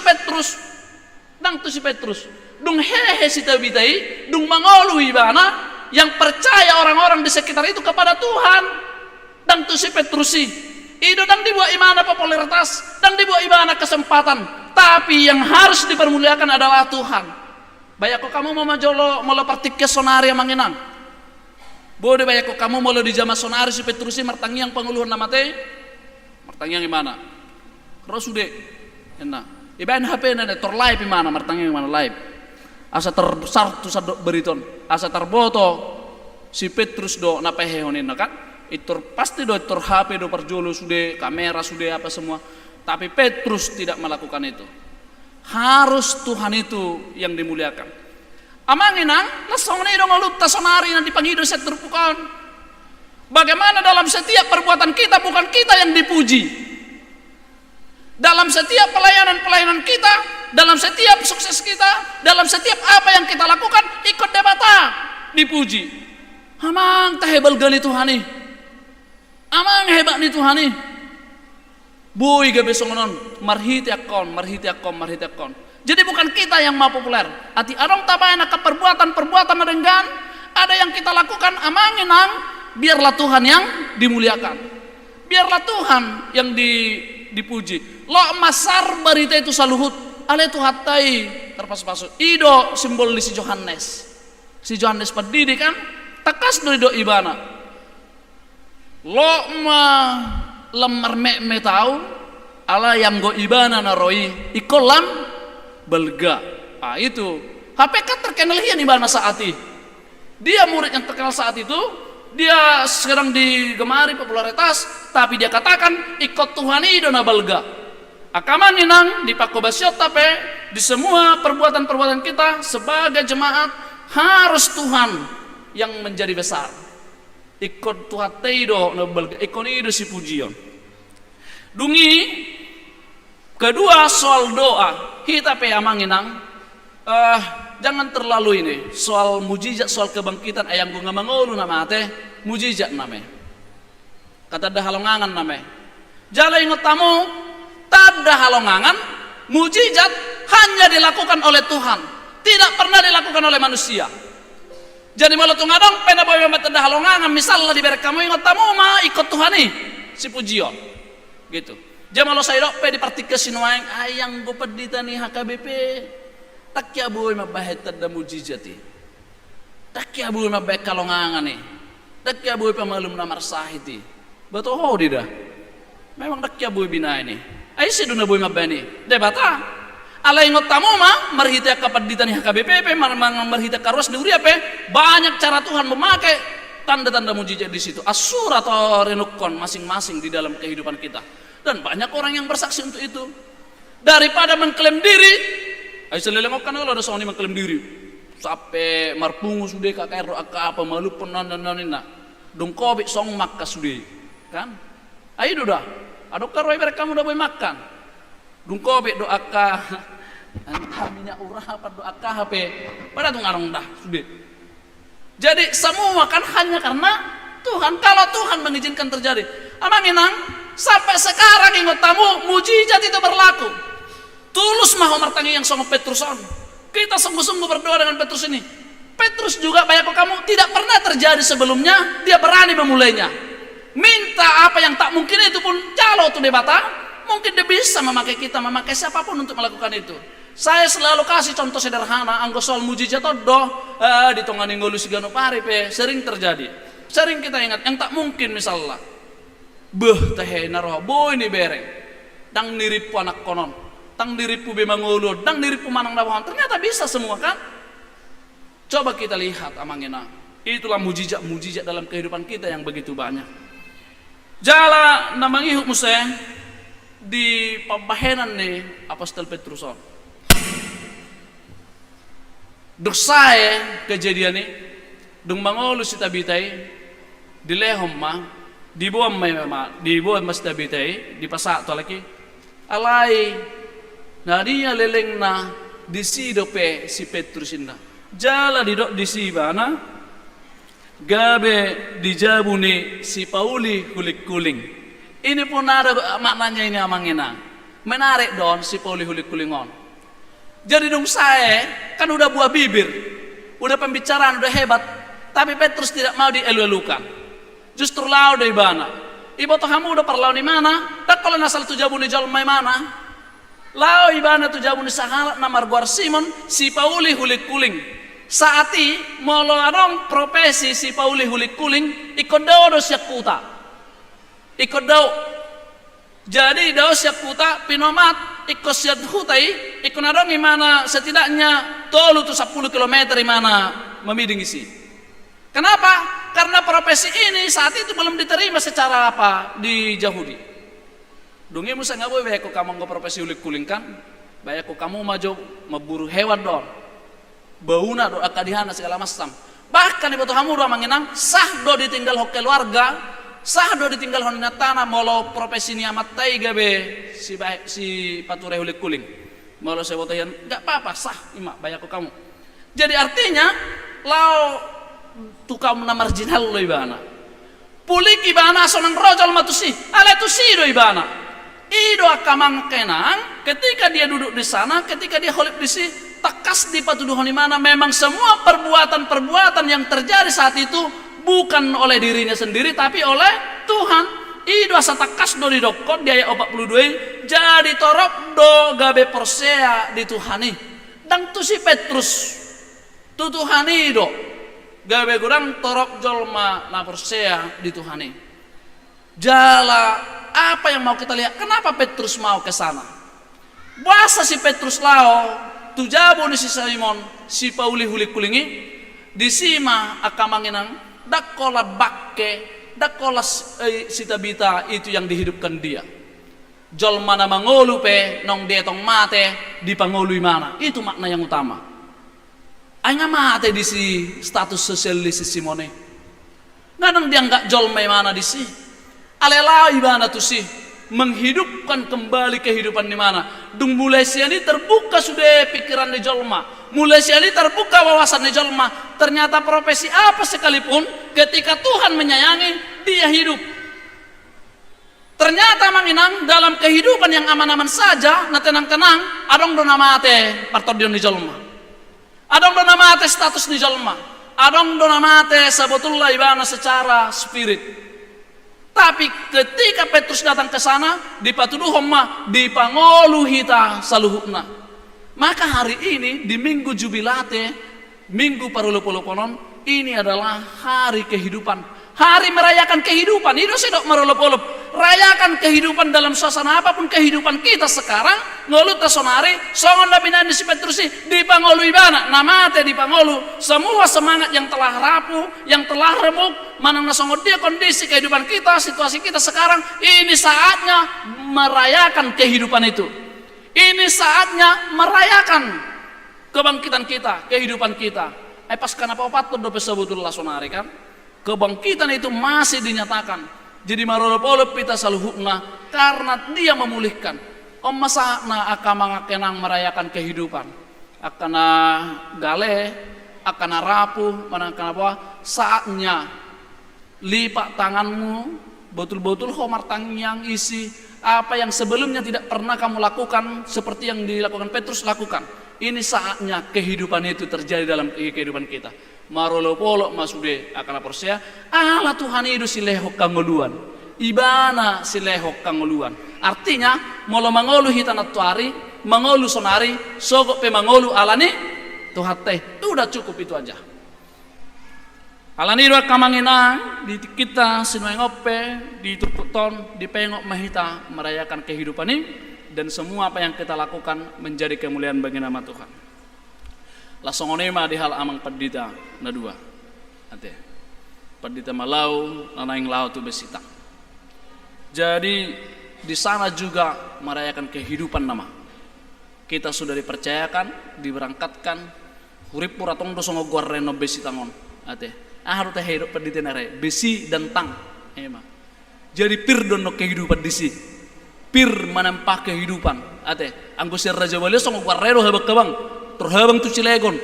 S4: Petrus, dung hehe si Tabitai, dung mangolu ibana yang percaya orang-orang di sekitar itu kepada Tuhan. Dan tu si Petrus itu dan dibuat imana popularitas dan dibuat ibana kesempatan. Tapi yang harus dipermuliakan adalah Tuhan. Banyak kok kamu mau majolo mau partik ke sonari yang manginang. Boleh banyak kok kamu mau di jama sonari si Petrusi martangyang penguluhan nama teh. Martangyang gimana? Terus sudah. Enak. Ibain HP nade tor live gimana martangyang gimana live. Asa terbesar tu sadok beriton. Asa terboto si Petrus do napa hehonin kan? Itu pasti do tor HP do perjolo sudah, kamera sudah apa semua. Tapi Petrus tidak melakukan itu. Harus Tuhan itu yang dimuliakan. Amanginang, lasong ni dong alut tasonari nanti pangido set terpukan. Bagaimana dalam setiap perbuatan kita bukan kita yang dipuji. Dalam setiap pelayanan kita, dalam setiap sukses kita, dalam setiap apa yang kita lakukan ikut debata dipuji. Amang tahebal gali Tuhan ni. Amang hebat ni Tuhan ni. Boy gabe songonon marhiti akon. Jadi bukan kita yang mau populer. Ati arong tabayana ke perbuatan dengan ada yang kita lakukan amanginang, biarlah Tuhan yang dimuliakan. Biarlah Tuhan yang dipuji. Lo masar berita itu saluhut. Ale tu hatai terpas-pasut. Ido simbol di si Johannes. Si Johannes pedidi kan takas do ido ibana. Lo ma lemar me tahu ala yang go ibana naroi ikolam belga. Itu HP kan terkenal hian ibana saat itu. Dia murid yang terkenal saat itu. Dia sedang digemari popularitas, tapi dia katakan ikut Tuhan itu na belga. Akaman inang di pakobasiot tapi di semua perbuatan kita sebagai jemaat harus Tuhan yang menjadi besar. Ikut Tuhan teido na belga. Ikut itu si pujian. Dungi kedua soal doa. Kita pe amanginang jangan terlalu ini soal mujizat, soal kebangkitan ayam gua nggak mengulu nama teh mujizat nama kata dah halongangan nama jala ingat tamu tak ada halongangan mujizat hanya dilakukan oleh Tuhan, tidak pernah dilakukan oleh manusia. Jadi malu tu ngadong pena boy mamat dah halongan misalnya di berek kamu ingat tamu ma ikut Tuhan nih si pujion gitu. Jadi malu saya dok pe di partikesin waeng ayang go pedita nih HKBP tak ya boy mabahet tada mujizati tak ya boy mabek kalongan nih tak ya boy pemalum namar sahiti betul ho dah memang tak ya boy bina ini ay si duna boy mabani debata alay ngot tamu mah marhita kapaditan nih HKBP marhita karwas di uri apa banyak cara Tuhan memakai tanda-tanda mujizat di situ asur atau renukon masing-masing di dalam kehidupan kita dan banyak orang yang bersaksi untuk itu daripada mengklaim diri ay selelengok kan kalau ada soalnya mengklaim diri sampai marpungu sudah kakak apa malu penandananina dongkobik song makka sudah kan ayo dah adok karoi kamu udah boleh makan dungkobe doa ka entah minyak urah apa doa ka HP pada tuh ngarang dah sudah jadi semua kan hanya karena Tuhan kalau Tuhan mengizinkan terjadi amang inang sampai sekarang ingat tamu mujizat itu berlaku tulus mau martangi yang sama Petruson kita sungguh-sungguh berdoa dengan Petrus ini Petrus juga banyak kamu tidak pernah terjadi sebelumnya dia berani memulainya minta apa yang tak mungkin itu pun calo tuh debata mungkin dia bisa memakai kita memakai siapapun untuk melakukan itu saya selalu kasih contoh sederhana anggo soal mujizat di tongani ngolu sigano pari pe sering terjadi sering kita ingat yang tak mungkin misalnya teh naroh boy ini bereng dang niripu anak konon tang diripu be mangulu dang diripu manang dawahan ternyata bisa semua kan coba kita lihat amangina itulah mujizat dalam kehidupan kita yang begitu banyak jala namangi hukmuse di pembahenan nih apostol Petruson dosae kejadian nih dung mangolu si tabitai di lehom ma di buam mas tabitai di pasak to lagi alai nah dia leleng na di sidope si Petrus inda jala di dok di si bana gabe dijabuni si Pauli hulik kuling ini pun ada maknanya ini amangina menarik don si Pauli hulik kulingon jadi dong saya kan udah buah bibir udah pembicaraan udah hebat tapi Petrus tidak mau dielu-elukan justru lau dari bana ibu toh kamu udah perlau di mana tak kalau nasal tu jabuni jalmai mana lau ibana tu jabuni sahalat namar guar Simon si Pauli hulik kuling saati molo arong profesi si Pauli hulik kuling ikut do siap kuta ikut do jadi do siap kuta pinomat ikut siap hutai ikut arong imana setidaknya tolu tu 10 km imana memiding isi kenapa karena profesi ini saat itu belum diterima secara apa di Yahudi dungi musa nggak boleh bayako kamu nggak profesi hulik kuling kan bayako kamu maju memburu hewan dong bauna do akadihana segala macam bahkan ibu kamu do manginang sah do ditinggal ho keluarga sah do ditinggal ho tanah molo profesi ni amat tai gabe si pature hulik kuling molo sebotayan enggak apa-apa sah ima bayako kamu jadi artinya lau tu kamu na marginal lo ibana pulik ibana sonang rojal matusi ale tu si do ibana ido akamang kenang ketika dia duduk di sana ketika dia holip di si takas di patuduhan di mana memang semua perbuatan yang terjadi saat itu bukan oleh dirinya sendiri tapi oleh Tuhan ido asa takas do di dokot dia 42 jadi torok do gabe persea di Tuhani dan tu si Petrus tu Tuhani do gabe kurang torok jolma na persea di Tuhani jala apa yang mau kita lihat kenapa Petrus mau ke sana bahasa si Petrus lao tu jabo ni si Simon si Pauli hulik kulingi di sima akamanginang dakola bakke dakola si Tabita itu yang dihidupkan dia jolma na mangolu pe nong detong mate di pangului mana itu makna yang utama ay nga mate di si status sosial di si Simone nganang dia nggak jolma mana di si alelai bana tu si menghidupkan kembali kehidupan di mana dung mulai siani terbuka sudah pikiran di jolma mulai siani terbuka wawasan di jolma ternyata profesi apa sekalipun ketika Tuhan menyayangi dia hidup ternyata manginang dalam kehidupan yang aman-aman saja na tenang-tenang adong do namate partodion di jolma adong do namate status di jolma adong dona mate sebetulnya ibana secara spirit. Tapi ketika Petrus datang ke sana, dipatuduhom mah dipangolu hita saluhukna. Maka hari ini di minggu jubilate, minggu parulup-uluponon, ini adalah hari kehidupan. Hari merayakan kehidupan. Itu sedok marulup-ulup. Rayakan kehidupan dalam suasana apapun kehidupan kita sekarang. Ngolut tasonari, songon dabinan di si Petrusi, dipangolu ibana, namate dipangolu. Semua semangat yang telah rapuh, yang telah remuk, manang nasongod dia kondisi kehidupan kita, situasi kita sekarang, ini saatnya merayakan kehidupan itu. Ini saatnya merayakan kebangkitan kita, kehidupan kita. Pas kenapa patut dope sebetulnya sonari kan? Kebangkitan itu masih dinyatakan. Jadi marolop-olop kita saluhukna karena dia memulihkan. Om masakna akan mengakenang merayakan kehidupan. Akana gale, akana rapuh, manakana apa? Saatnya lipat tanganmu, betul-betul homar tang yang isi apa yang sebelumnya tidak pernah kamu lakukan seperti yang dilakukan Petrus lakukan. Ini saatnya kehidupan itu terjadi dalam kehidupan kita. Marolopolok masude akan persia ala Tuhan itu silehok kangoluan ibana silehok kangoluan artinya molo mangolu hitanat tuari mangolu sonari sogok pe mangolu alani Tuhan teh udah cukup itu aja alani dua kamanginang di kita sinuai ngope di tuputon di pengok mahita merayakan kehidupan ini dan semua apa yang kita lakukan menjadi kemuliaan bagi nama Tuhan. Lasongonema di hal amang pedita na dua. Ate. Pedita malau nanaing lau tu besitang. Jadi di sana juga merayakan kehidupan nama. Kita sudah dipercayakan, diberangkatkan urip puratong do songo guarreno besitangon. Ate. Harus teh hidup pedita nare besi dan tang. Ema. Jadi pir dono kehidupan disi. Pir menempah kehidupan. Ate. Anggosir Raja Wali songo guarreno habak kabang. Terhabang tu Cilegon,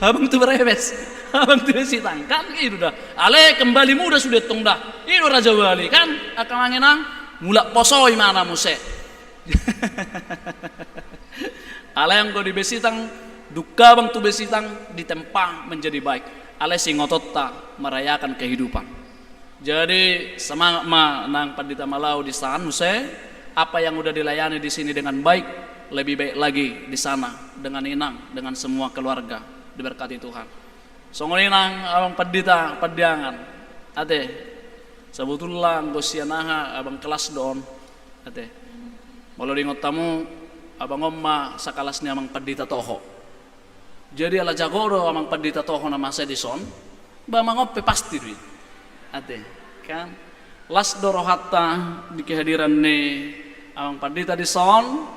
S4: habang tu Berebes, habang tu Sitang kan itu dah. Ale kembali muda sudah tong dah. Itu Raja Wali kan akan mangenang mulak posoi mana muse. Ale yang kau di Besitang duka bang tu Besitang ditempah menjadi baik. Ale singotota merayakan kehidupan. Jadi semangat ma nang Pandita Malau di sana muse apa yang udah dilayani di sini dengan baik. Lebih baik lagi di sana dengan inang dengan semua keluarga diberkati Tuhan. Songon inang abang pedita pediangan. Ate sebetulnya gosianaha abang kelas don. Ate kalau diingat tamu abang omma sakalasnya abang pedita toho. Jadi ala jagoro abang pedita toho nama saya di son. Bang ngope pasti duit. Ate kan las dorohata di kehadiran nih abang pedita di son.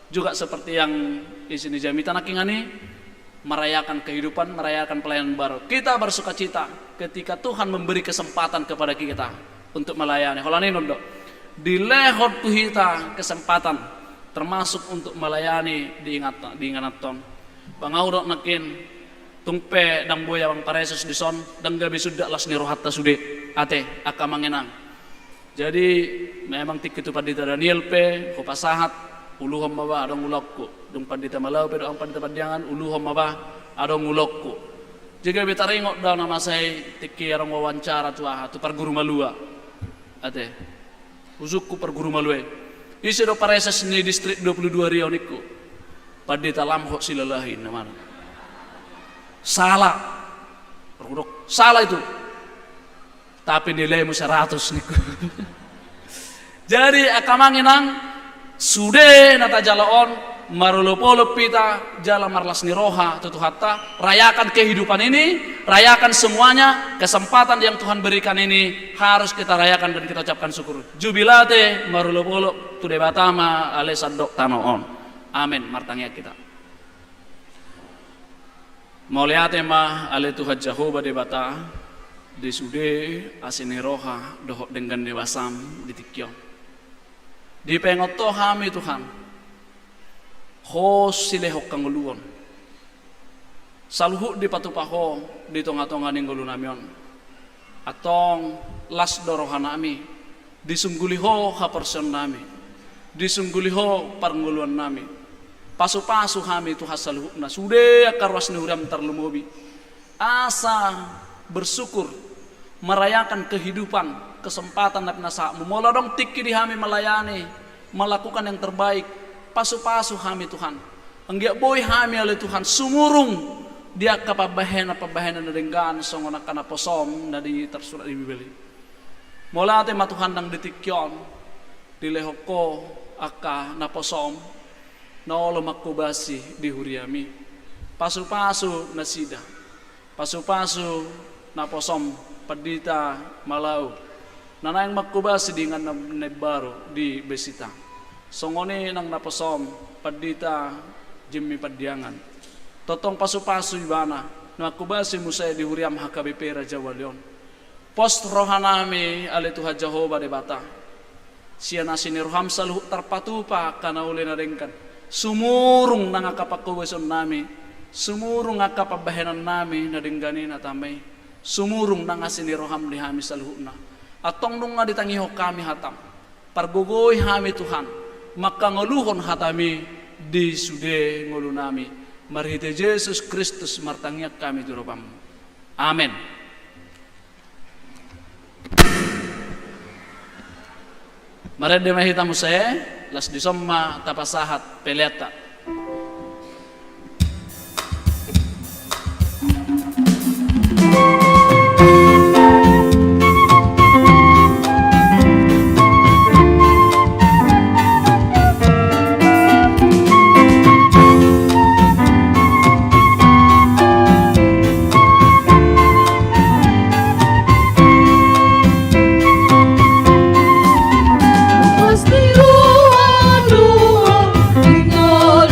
S4: Juga seperti yang di sini Jamita Nakingani merayakan kehidupan, merayakan pelayanan baru. Kita bersuka cita ketika Tuhan memberi kesempatan kepada kita untuk melayani. Holani nondo di lehot kita kesempatan termasuk untuk melayani di ingatan. Bangaurok nakin tungpe dang boya bang paresos di son dang gabi sudah las ni rohatta sude ate akamangenang. Jadi memang tikitu Pandita Daniel pe kopasahat uluhom maba adong ulokku dung Pandita Malau pe doang Pandita Padiangan uluhom maba adong ulokku jika beta ringok daw nama saya tiki arong wawancara tuah tu perguru malua ate usukku perguru malue isi do pareses ni distrik 22 Riau niku Pandita Lamhok silalahin namanya salah perguruk salah itu tapi nilaimu 100 niku. Jadi akamanginang sude nata jalaon marulopolo pita jala marlas niroha tutu hatta rayakan kehidupan ini, rayakan semuanya kesempatan yang Tuhan berikan ini harus kita rayakan dan kita ucapkan syukur. Jubilate marulopolo tu debatama ale sadok tanoon. Amin martangnya kita. Mauliate ma ale Tuhan Jehovah debata di sude asini roha dohok dengan dewasam di tikyo di pengoto hami Tuhan ho silehok kanguluon saluhu di patupaho di tonga-tonga ninggulu namion atong las dorohanami disungguliho haperson nami disungguliho parnguluan nami pasu-pasu hami tu hasaluhu na sude akarwas ni huram terlumobi asa bersyukur, merayakan kehidupan, kesempatan dan nasa mula dong tiki di kami melayani, melakukan yang terbaik, pasu-pasu kami Tuhan, enggak boy kami oleh Tuhan, sumurung dia kapabahena na denggan songona kana posom na di tersurat di Bibeli. Mula tema Tuhan nang ditikyon, dilehoko aka na posom, na olo makubasi di huriami, pasu-pasu na sida, pasu-pasu na posom padita malau, nanayang makubasi dengan nebaro di besita, songone nang naposom padita jimmi padiangan, totong pasu-pasu ibana, nakubasi musay di huriam HKBP Raja Walion, post rohanami ale Tuhan Jehovah de bata, siya na siniruham saluh terpatupa kana uli na dengkan, sumurung nang akapakuweson nami, sumurung akapabahenan nami na dengganin at amay, sumurung nang asiniruham ni hami saluhna, atong nung nga ditangiho kami hatam, pargugoy hami Tuhan, makanguluhon hatami di sude ngulu nami, marhite Yesus Kristus martangyak kami durupam. Amen. Marede mahita mo saya, las disomma tapasahat peleta.
S5: Pasti doa dengan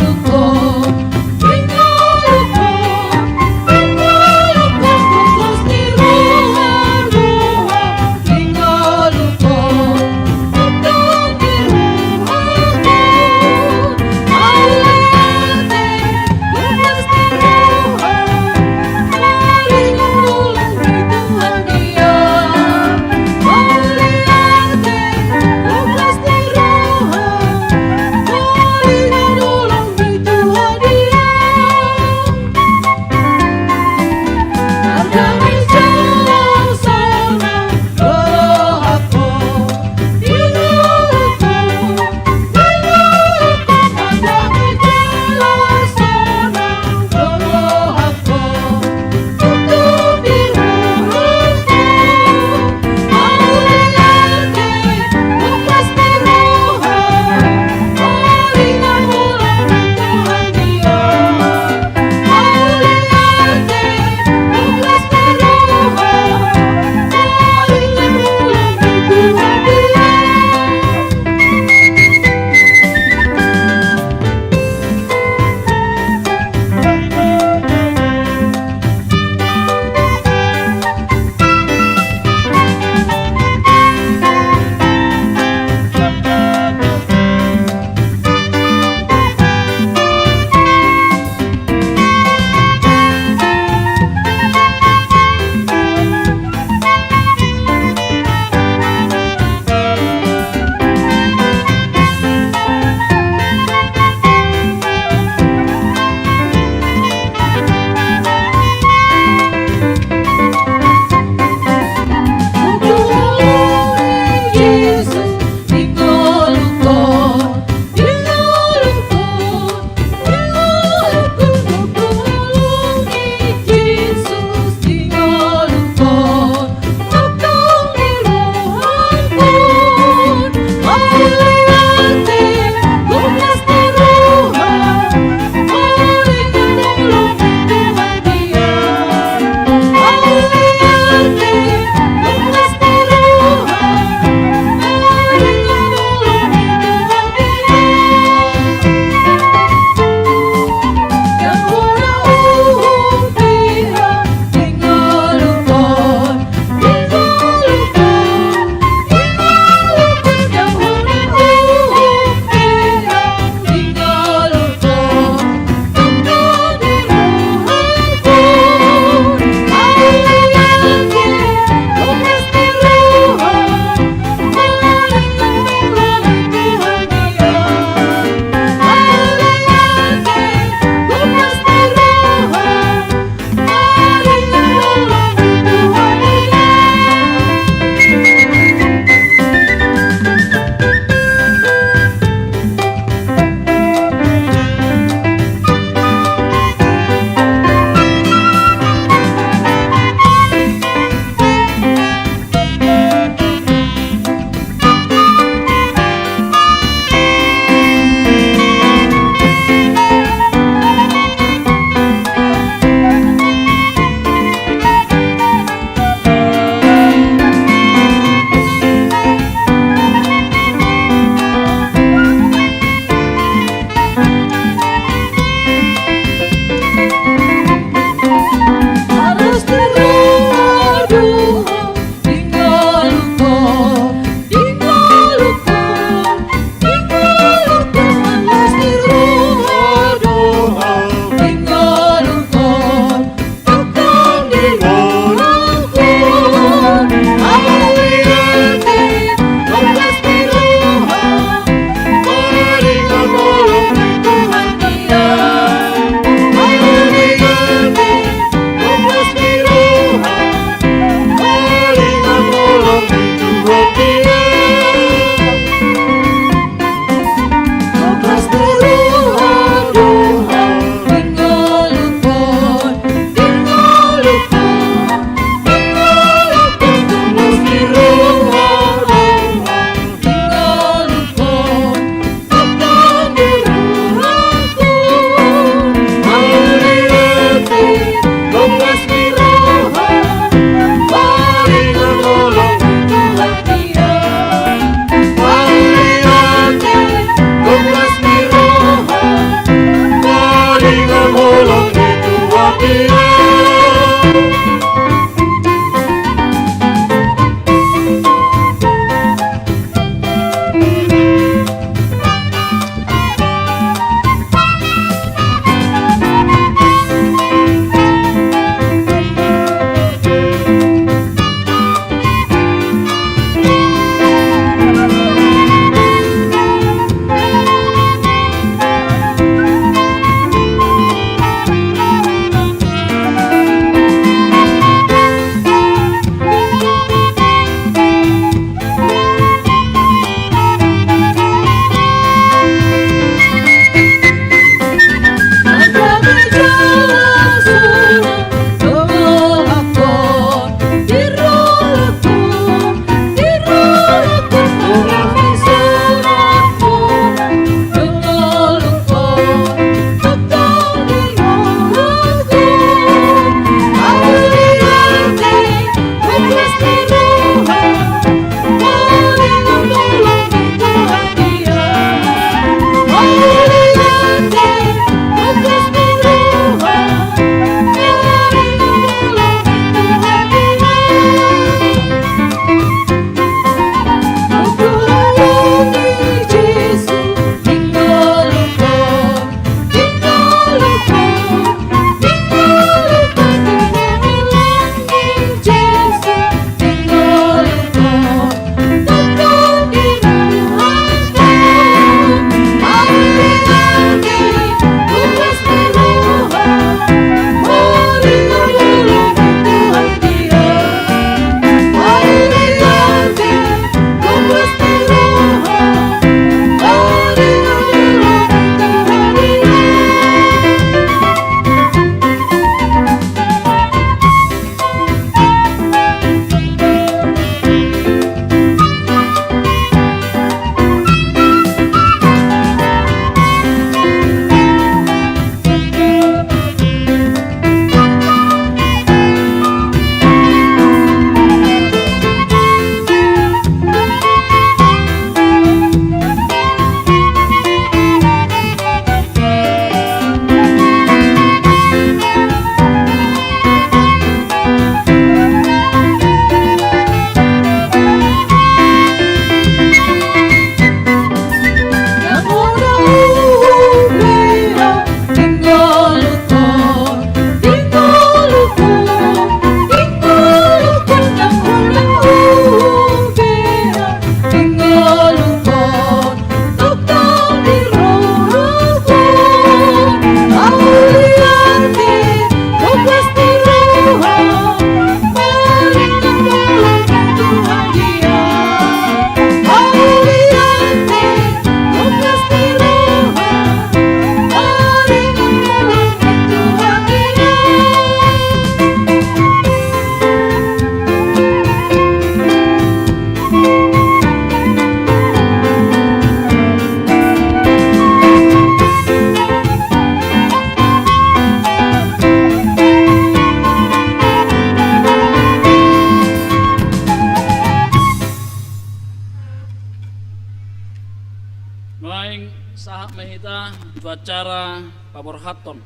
S4: acara Pabor Hatton.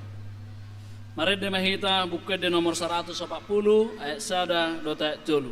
S4: Mari demahita buku di nomor 140 ayat sada dota ayat jolu.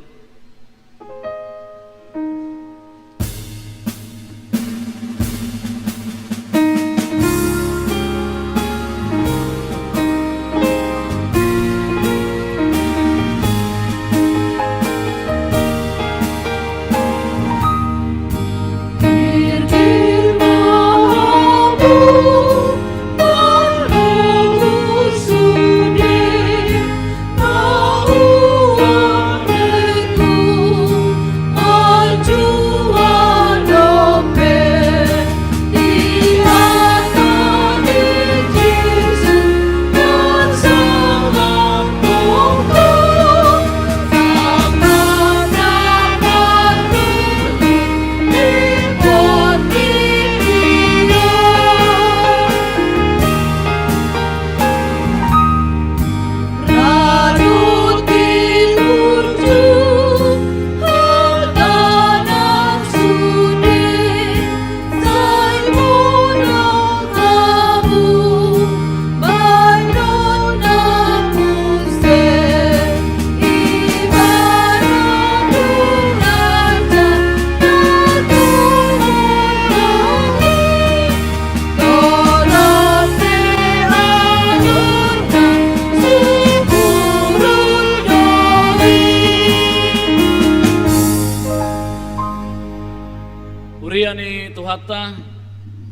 S4: Uriani tuhata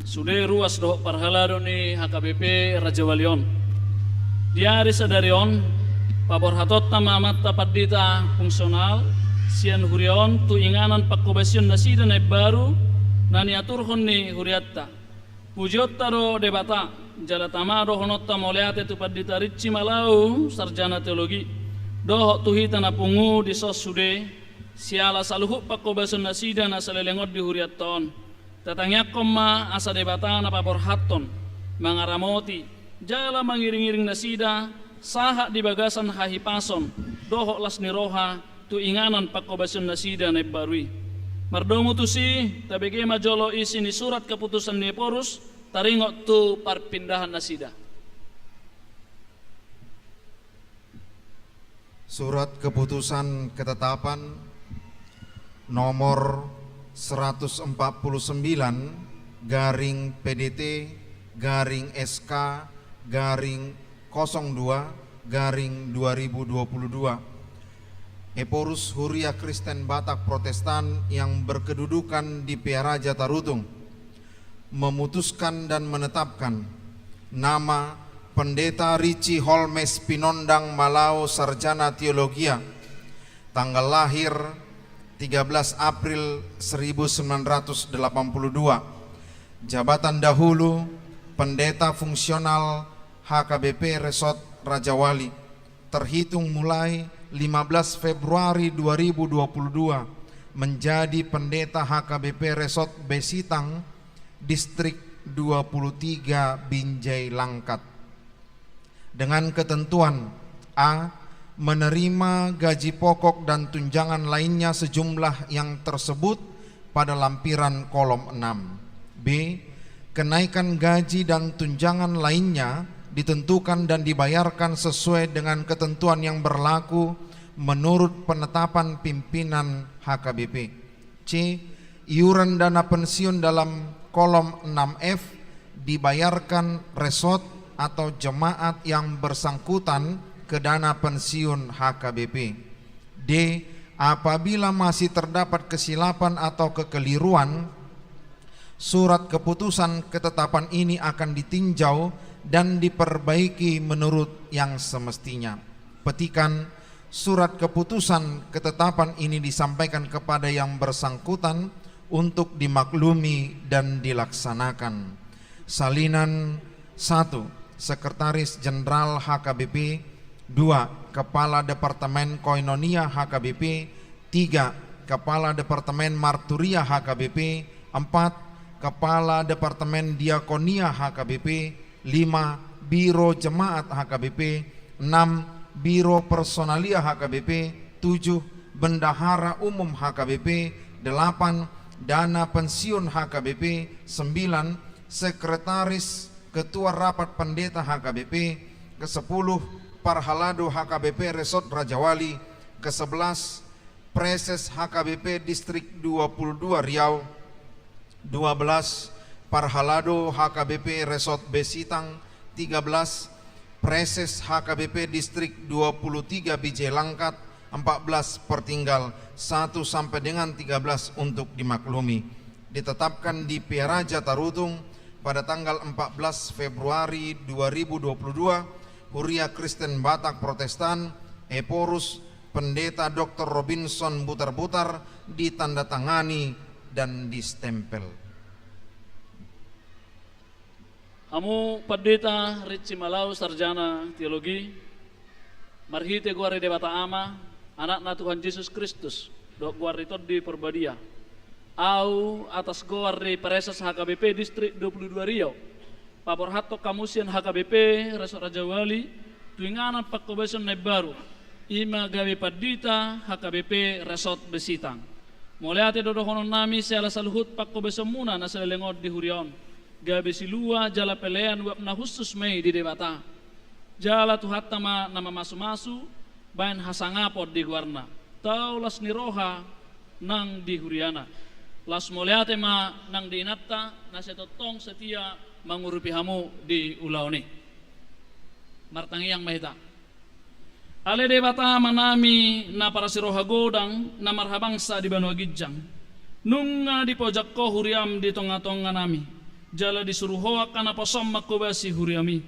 S4: sudah ruas doh parhalado ni HKBP Raja Walion. Diari sadarion Pabor Hatot tamamat tapadita fungsional sian hurion tu inganan pakobasion nasida na baru nani aturhon ni huriatta. Pujiot taro debata jala tamaro honotta moleate tu padita ricci malau sarjana teologi doh tuhita na pungu di sos sude siala saluhu pakobason nasida na salelengod di huriaton tatangyak koma asa debata na Pabor Hatton mangaramoti jala mangiring-iring nasida saha di bagasan hahipason doho las niroha tu inganan pakobason nasida na barui mardomo tu si tabege majolo isi ni surat keputusan ni porus taringot tu perpindahan nasida.
S5: Surat keputusan ketetapan nomor 149 garing PDT garing SK garing 02 garing 2022 Eporus Huria Kristen Batak Protestan yang berkedudukan di Piaraja Tarutung memutuskan dan menetapkan nama Pendeta Ricci Holmes Pinondang Malao Sarjana Teologia, tanggal lahir 13 April 1982, jabatan dahulu Pendeta Fungsional HKBP Resort Raja Wali, terhitung mulai 15 Februari 2022 menjadi Pendeta HKBP Resort Besitang, Distrik 23 Binjai Langkat. Dengan ketentuan A. Menerima gaji pokok dan tunjangan lainnya sejumlah yang tersebut pada lampiran kolom 6. B. Kenaikan gaji dan tunjangan lainnya ditentukan dan dibayarkan sesuai dengan ketentuan yang berlaku menurut penetapan pimpinan HKBP. C. Iuran dana pensiun dalam kolom 6F dibayarkan resort atau jemaat yang bersangkutan ke dana pensiun HKBP. D. Apabila masih terdapat kesilapan atau kekeliruan, surat keputusan ketetapan ini akan ditinjau dan diperbaiki menurut yang semestinya. Petikan, surat keputusan ketetapan ini disampaikan kepada yang bersangkutan untuk dimaklumi dan dilaksanakan. Salinan 1. Sekretaris Jenderal HKBP. 2. Kepala Departemen Koinonia HKBP. 3. Kepala Departemen Marturia HKBP. 4. Kepala Departemen Diakonia HKBP. 5. Biro Jemaat HKBP. 6. Biro Personalia HKBP. 7. Bendahara Umum HKBP. 8. Dana Pensiun HKBP. 9. Sekretaris Ketua Rapat Pendeta HKBP, ke-10 Parhalado HKBP Resort Rajawali, ke-11 Preses HKBP Distrik 22 Riau, 12 Parhalado HKBP Resort Besitang, 13 Preses HKBP Distrik 23 Bijay Langkat, 14 pertinggal 1 sampai dengan 13 untuk dimaklumi. Ditetapkan di Piaraja Tarutung pada tanggal 14 Februari 2022, Huria Kristen Batak Protestan, Eporus Pendeta Dr. Robinson Butar-Butar ditandatangani dan distempel.
S4: Hamu Pendeta Ritchie Malau Sarjana Teologi, marhite guare debata ama, anak Tuhan Yesus Kristus, dok guare di Perbadia, au atas guare Peresas HKBP Distrik 22 Riau, Pabor Hatto Kamusian HKBP Resort Rajawali, tuinganan Pakkobeson Nebaru, ima gawe Padita HKBP Resort Besitang. Moleate dodohonon nami seala saluhut Pakkobeson muna na selengod di Hurion. Gabe silua jala pelean wap na khusus mei di debata. Jala tuhat nama masu-masu bain hasangapod di guarna. Tau las niroha nang di Huriana. Las moleate ma nang di inatta na setotong setia mangurupi hamu di ulaoni. Martangiang mahita. Ale debata manami na para siroha godang na marhabangsa di Banua Gijang. Nung di pojak ko huriam di tonga-tonga nami. Jala disuruh hoak kana posom makubasi huriami.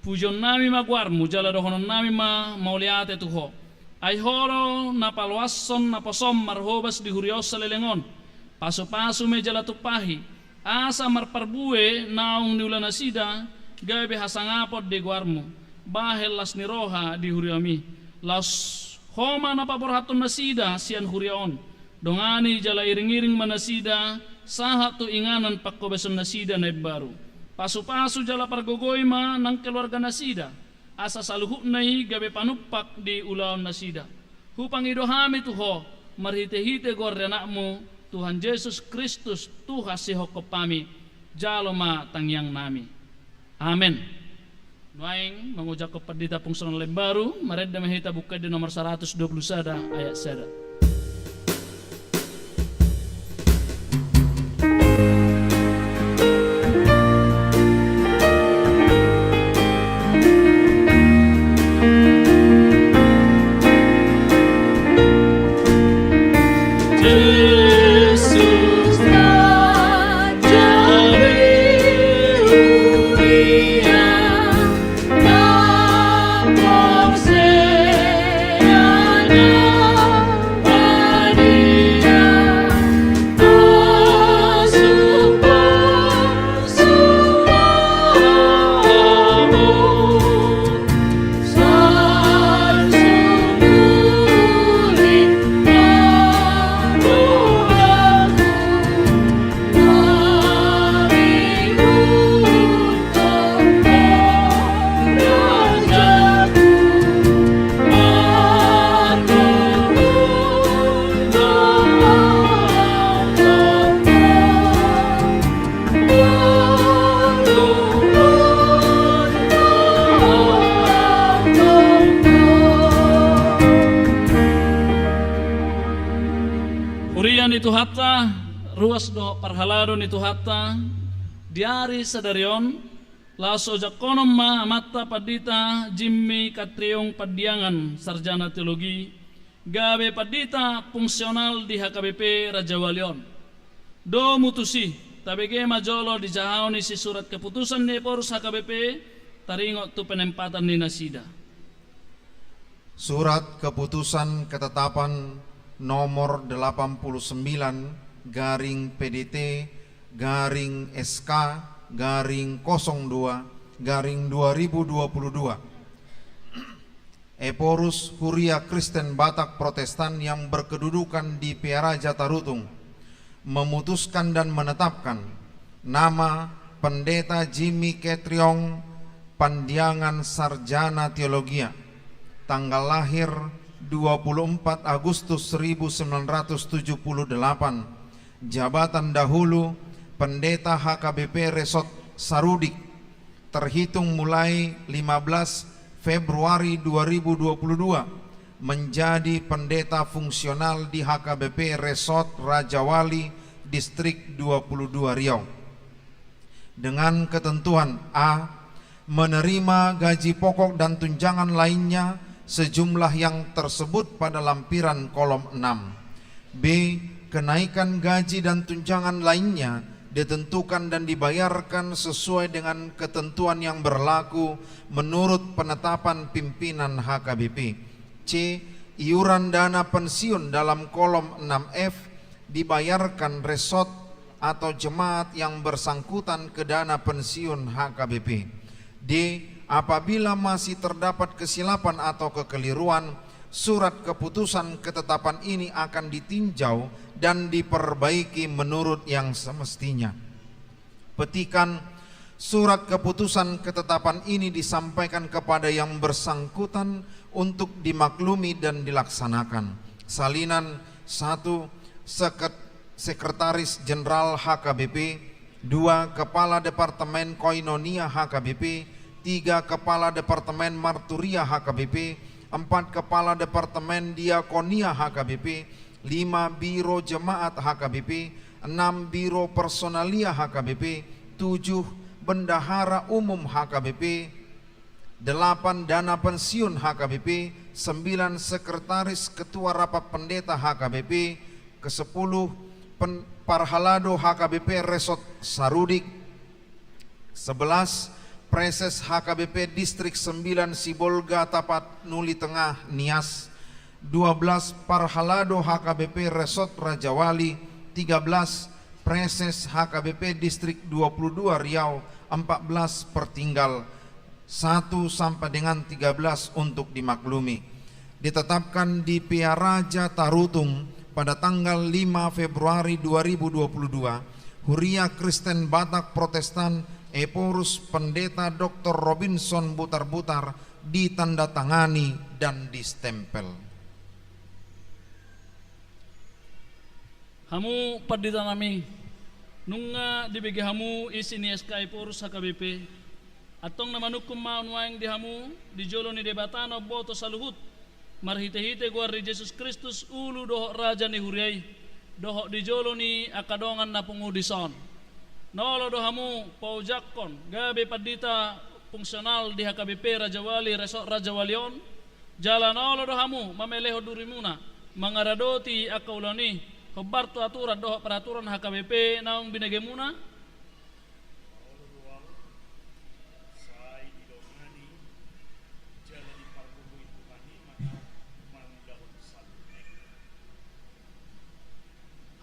S4: Pujon nami magwarmu jala dohonon nami mauliate tuho. Ay horo na palwason na posom marhobas di hurios sa lelengon. Paso-paso me jala tupahi. Asa marparbue naong niula nasida gabe hasangapod di gwarmu. Bahel las niroha di huriami. Las homa na paborhaton nasida sian huriaon. Dongani jala iring-iring manasida sahat tu inganan pakkobeson nasida na baru. Pasu-pasu jala pargogoy ma ng keluarga nasida. Asa saluhut nai gabe panupak di ulaon nasida. Hupang idohami tuho marhite-hite gorde anakmu Tuhan Yesus Kristus Tuhan sihokop pami jalo ma tangyang nami. Amen. Nuaing mengujak ko Pendeta Pungsuran Lembaru maredda mahita buka di nomor 120 sada ayat sada. Itu hatta ruas do Parhalado itu hatta diari sadarion laso jakonom ma mata Pendeta Jimmy Katriong Padiangan sarjana teologi gawe Pendeta fungsional di HKBP Rajawalion do mutusi tabege majolo di jahaoni si surat keputusan di Eporus HKBP taringot tu penempatan di nasida.
S5: Surat keputusan ketetapan nomor 89 garing PDT garing SK garing 02 garing 2022 Eporus Huria Kristen Batak Protestan yang berkedudukan di Piaraja Tarutung memutuskan dan menetapkan nama Pendeta Jimmy Katriong Padiangan Sarjana Teologia, tanggal lahir 24 Agustus 1978, jabatan dahulu Pendeta HKBP Resort Sarudik, terhitung mulai 15 Februari 2022 menjadi pendeta fungsional di HKBP Resort Raja Wali Distrik 22 Riau. Dengan ketentuan A. Menerima gaji pokok dan tunjangan lainnya sejumlah yang tersebut pada lampiran kolom 6. B. Kenaikan gaji dan tunjangan lainnya ditentukan dan dibayarkan sesuai dengan ketentuan yang berlaku menurut penetapan pimpinan HKBP. C. Iuran dana pensiun dalam kolom 6F dibayarkan resort atau jemaat yang bersangkutan ke dana pensiun HKBP. D. Apabila masih terdapat kesilapan atau kekeliruan, surat keputusan ketetapan ini akan ditinjau dan diperbaiki menurut yang semestinya. Petikan, surat keputusan ketetapan ini disampaikan kepada yang bersangkutan untuk dimaklumi dan dilaksanakan. Salinan 1. Sekretaris Jenderal HKBP. 2. Kepala Departemen Koinonia HKBP. 3. Kepala Departemen Marturia HKBP. 4. Kepala Departemen Diakonia HKBP. 5. Biro Jemaat HKBP. 6. Biro Personalia HKBP. 7. Bendahara Umum HKBP. 8. Dana Pensiun HKBP. 9. Sekretaris Ketua Rapat Pendeta HKBP. Ke-10 Parhalado HKBP Resort Sarudik. 11. Preses HKBP Distrik 9 Sibolga Tapat Nuli Tengah Nias. 12. Parhalado HKBP Resort Raja Wali. 13. Preses HKBP Distrik 22 Riau. 14 pertinggal 1 sampai dengan 13 untuk dimaklumi. Ditetapkan di Piaraja Tarutung pada tanggal 5 Februari 2022, Huria Kristen Batak Protestan Eporus Pendeta Dr. Robinson Butar-Butar ditandatangani dan distempel.
S4: Hamu pendeta nami nunga dibagi hamu isini SK Eporus HKBP atong namanukum maunwaing di hamu di jolo ni debatano boto saluhut marhite-hite guardi Yesus Kristus ulu dohok raja ni huriai dohok di jolo ni akadongan na pengudison. Nolo dohamu paujakon gabe padita fungsional di HKBP Raja Wali Resort Raja Walion jala nolo dohamu mameleho durimuna mangaradoti akaulani hobartu aturan dohok peraturan HKBP naung binagemuna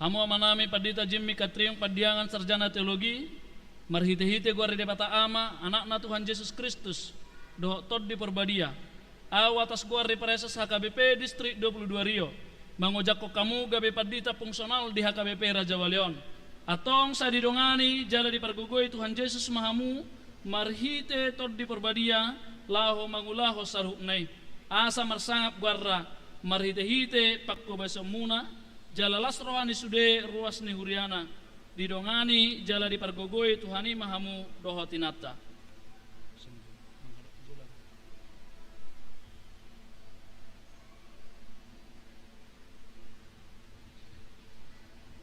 S4: hamu amanami padita Jimmy Katriong padiangan sarjana teologi marhite-hite guardi debata ama anakna Tuhan Yesus Kristus dohok tod di Perbadia awatas guardi preses HKBP Distrik 22 Rio mangojak ko kamu gabe padita fungsional di HKBP Raja Walion atong sadidongani jala di pergugoy Tuhan Yesus mahamu marhite tod di Perbadia laho mangulaho saruknay asa marsangap guarra marhite-hite pakko basamuna jala lasroani sude ruas ni huriana didongani jala di pargogoy Tuhani mahamu doho tinata.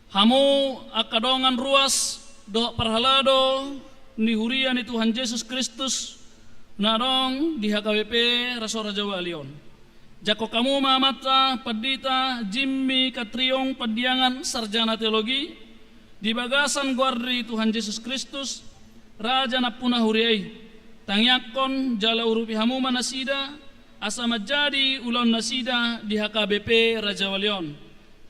S4: Hamu akadongan ruas doho parhalado ni huria ni Tuhan Yesus Kristus narong di HKBP Resort Raja Walion. Jako kamu mamata padita Jimmy Katriong padiangan sarjana teologi di bagasan guardi Tuhan Yesus Kristus Raja Napuna Huriai tangyakon jala urupi hamu manasida asa majadi ulon nasida di HKBP Raja Walion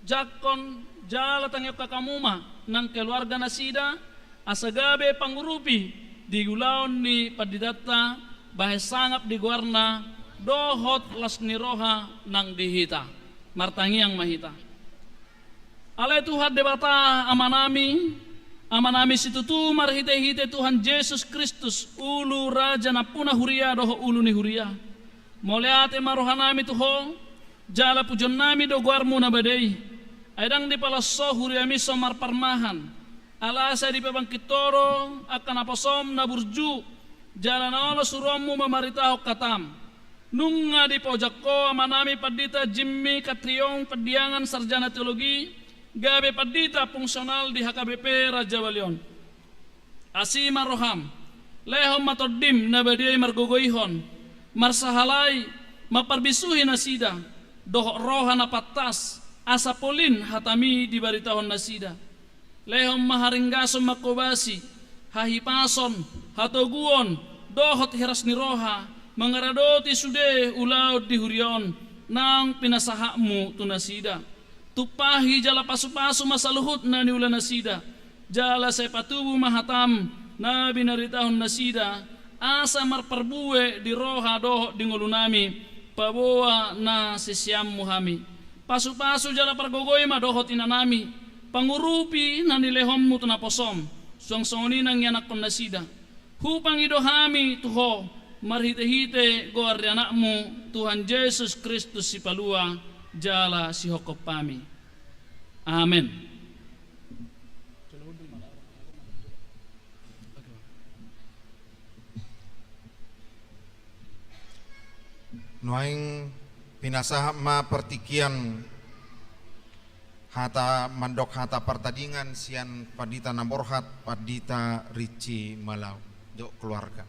S4: jakon jala tangyok kakamuma ng keluarga nasida asa gabe pangurupi di gulaon ni padidata bahasangap di guarna dohot lasni roha nang dihita martangi yang mahita alay Tuhan debata amanami situtu marhite-hite Tuhan Yesus Kristus ulu raja napuna huria doho ulu ni huria moleate marohanami tuho jala pujon nami do guarmu na badai aidang di palaso huriami somar parmahan alasa di pabangkitoro akan aposom na burju jalan Allah suruhmu memaritahu katam. Nunga di pojak ko manami padita Jimmy Katriong pediangan sarjana teologi, gabe padita fungsional di HKBP Raja Walion. Asima roham, lehom matodim nabadiai margogoihon, marsahalai maparbisuhi nasida, dohok roha napatas, asapolin hatami di baritahon nasida. Lehom maharinggason makobasi, hahipason, hatoguon, dohot heras niroha, mengaradoti sude ulaud di hurion, nang pinasahakmu tunasida. Tupahi jala pasu-pasu masaluhut na ni ulan nasida, jala sepatubu mahatam, na binaritahon nasida, asa marparbue di roha dohot di ngulunami, paboa na sisyam muhami. Pasu-pasu jala pargogoy madohot inanami, pangurupi na nilehommu tunaposom, suang-suangni nang yanak kon nasida. Hupang idohami tuho, marhite-hite goardi anakmu, Tuhan Yesus Kristus si palua, jala si hokop pami. Amin.
S5: Nuaing pinasah ma pertikian hata mandok hata pertandingan sian padita naborhat padita Rici Malau dok keluarga.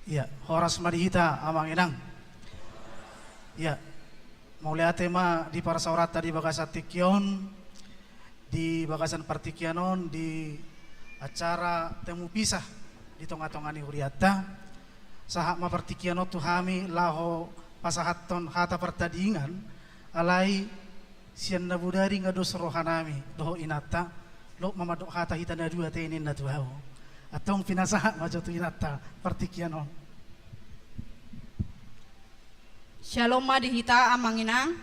S6: Ya, Horas Madihita amang inang. Ya, mau lihat tema di para saurat tadi bagasan tikion, di bagasan partikianon, di acara temu pisah di tonga-tongani huriata. Sahak ma partikiano tuhami laho pasahaton hata pertadingan alai sian nabudari ngados rohanami doho inata lo mamadok hata hita na dua tenin na tuhaw. Atong pinasaha majotu inata partikianon.
S7: Shalom Madihita amang inang.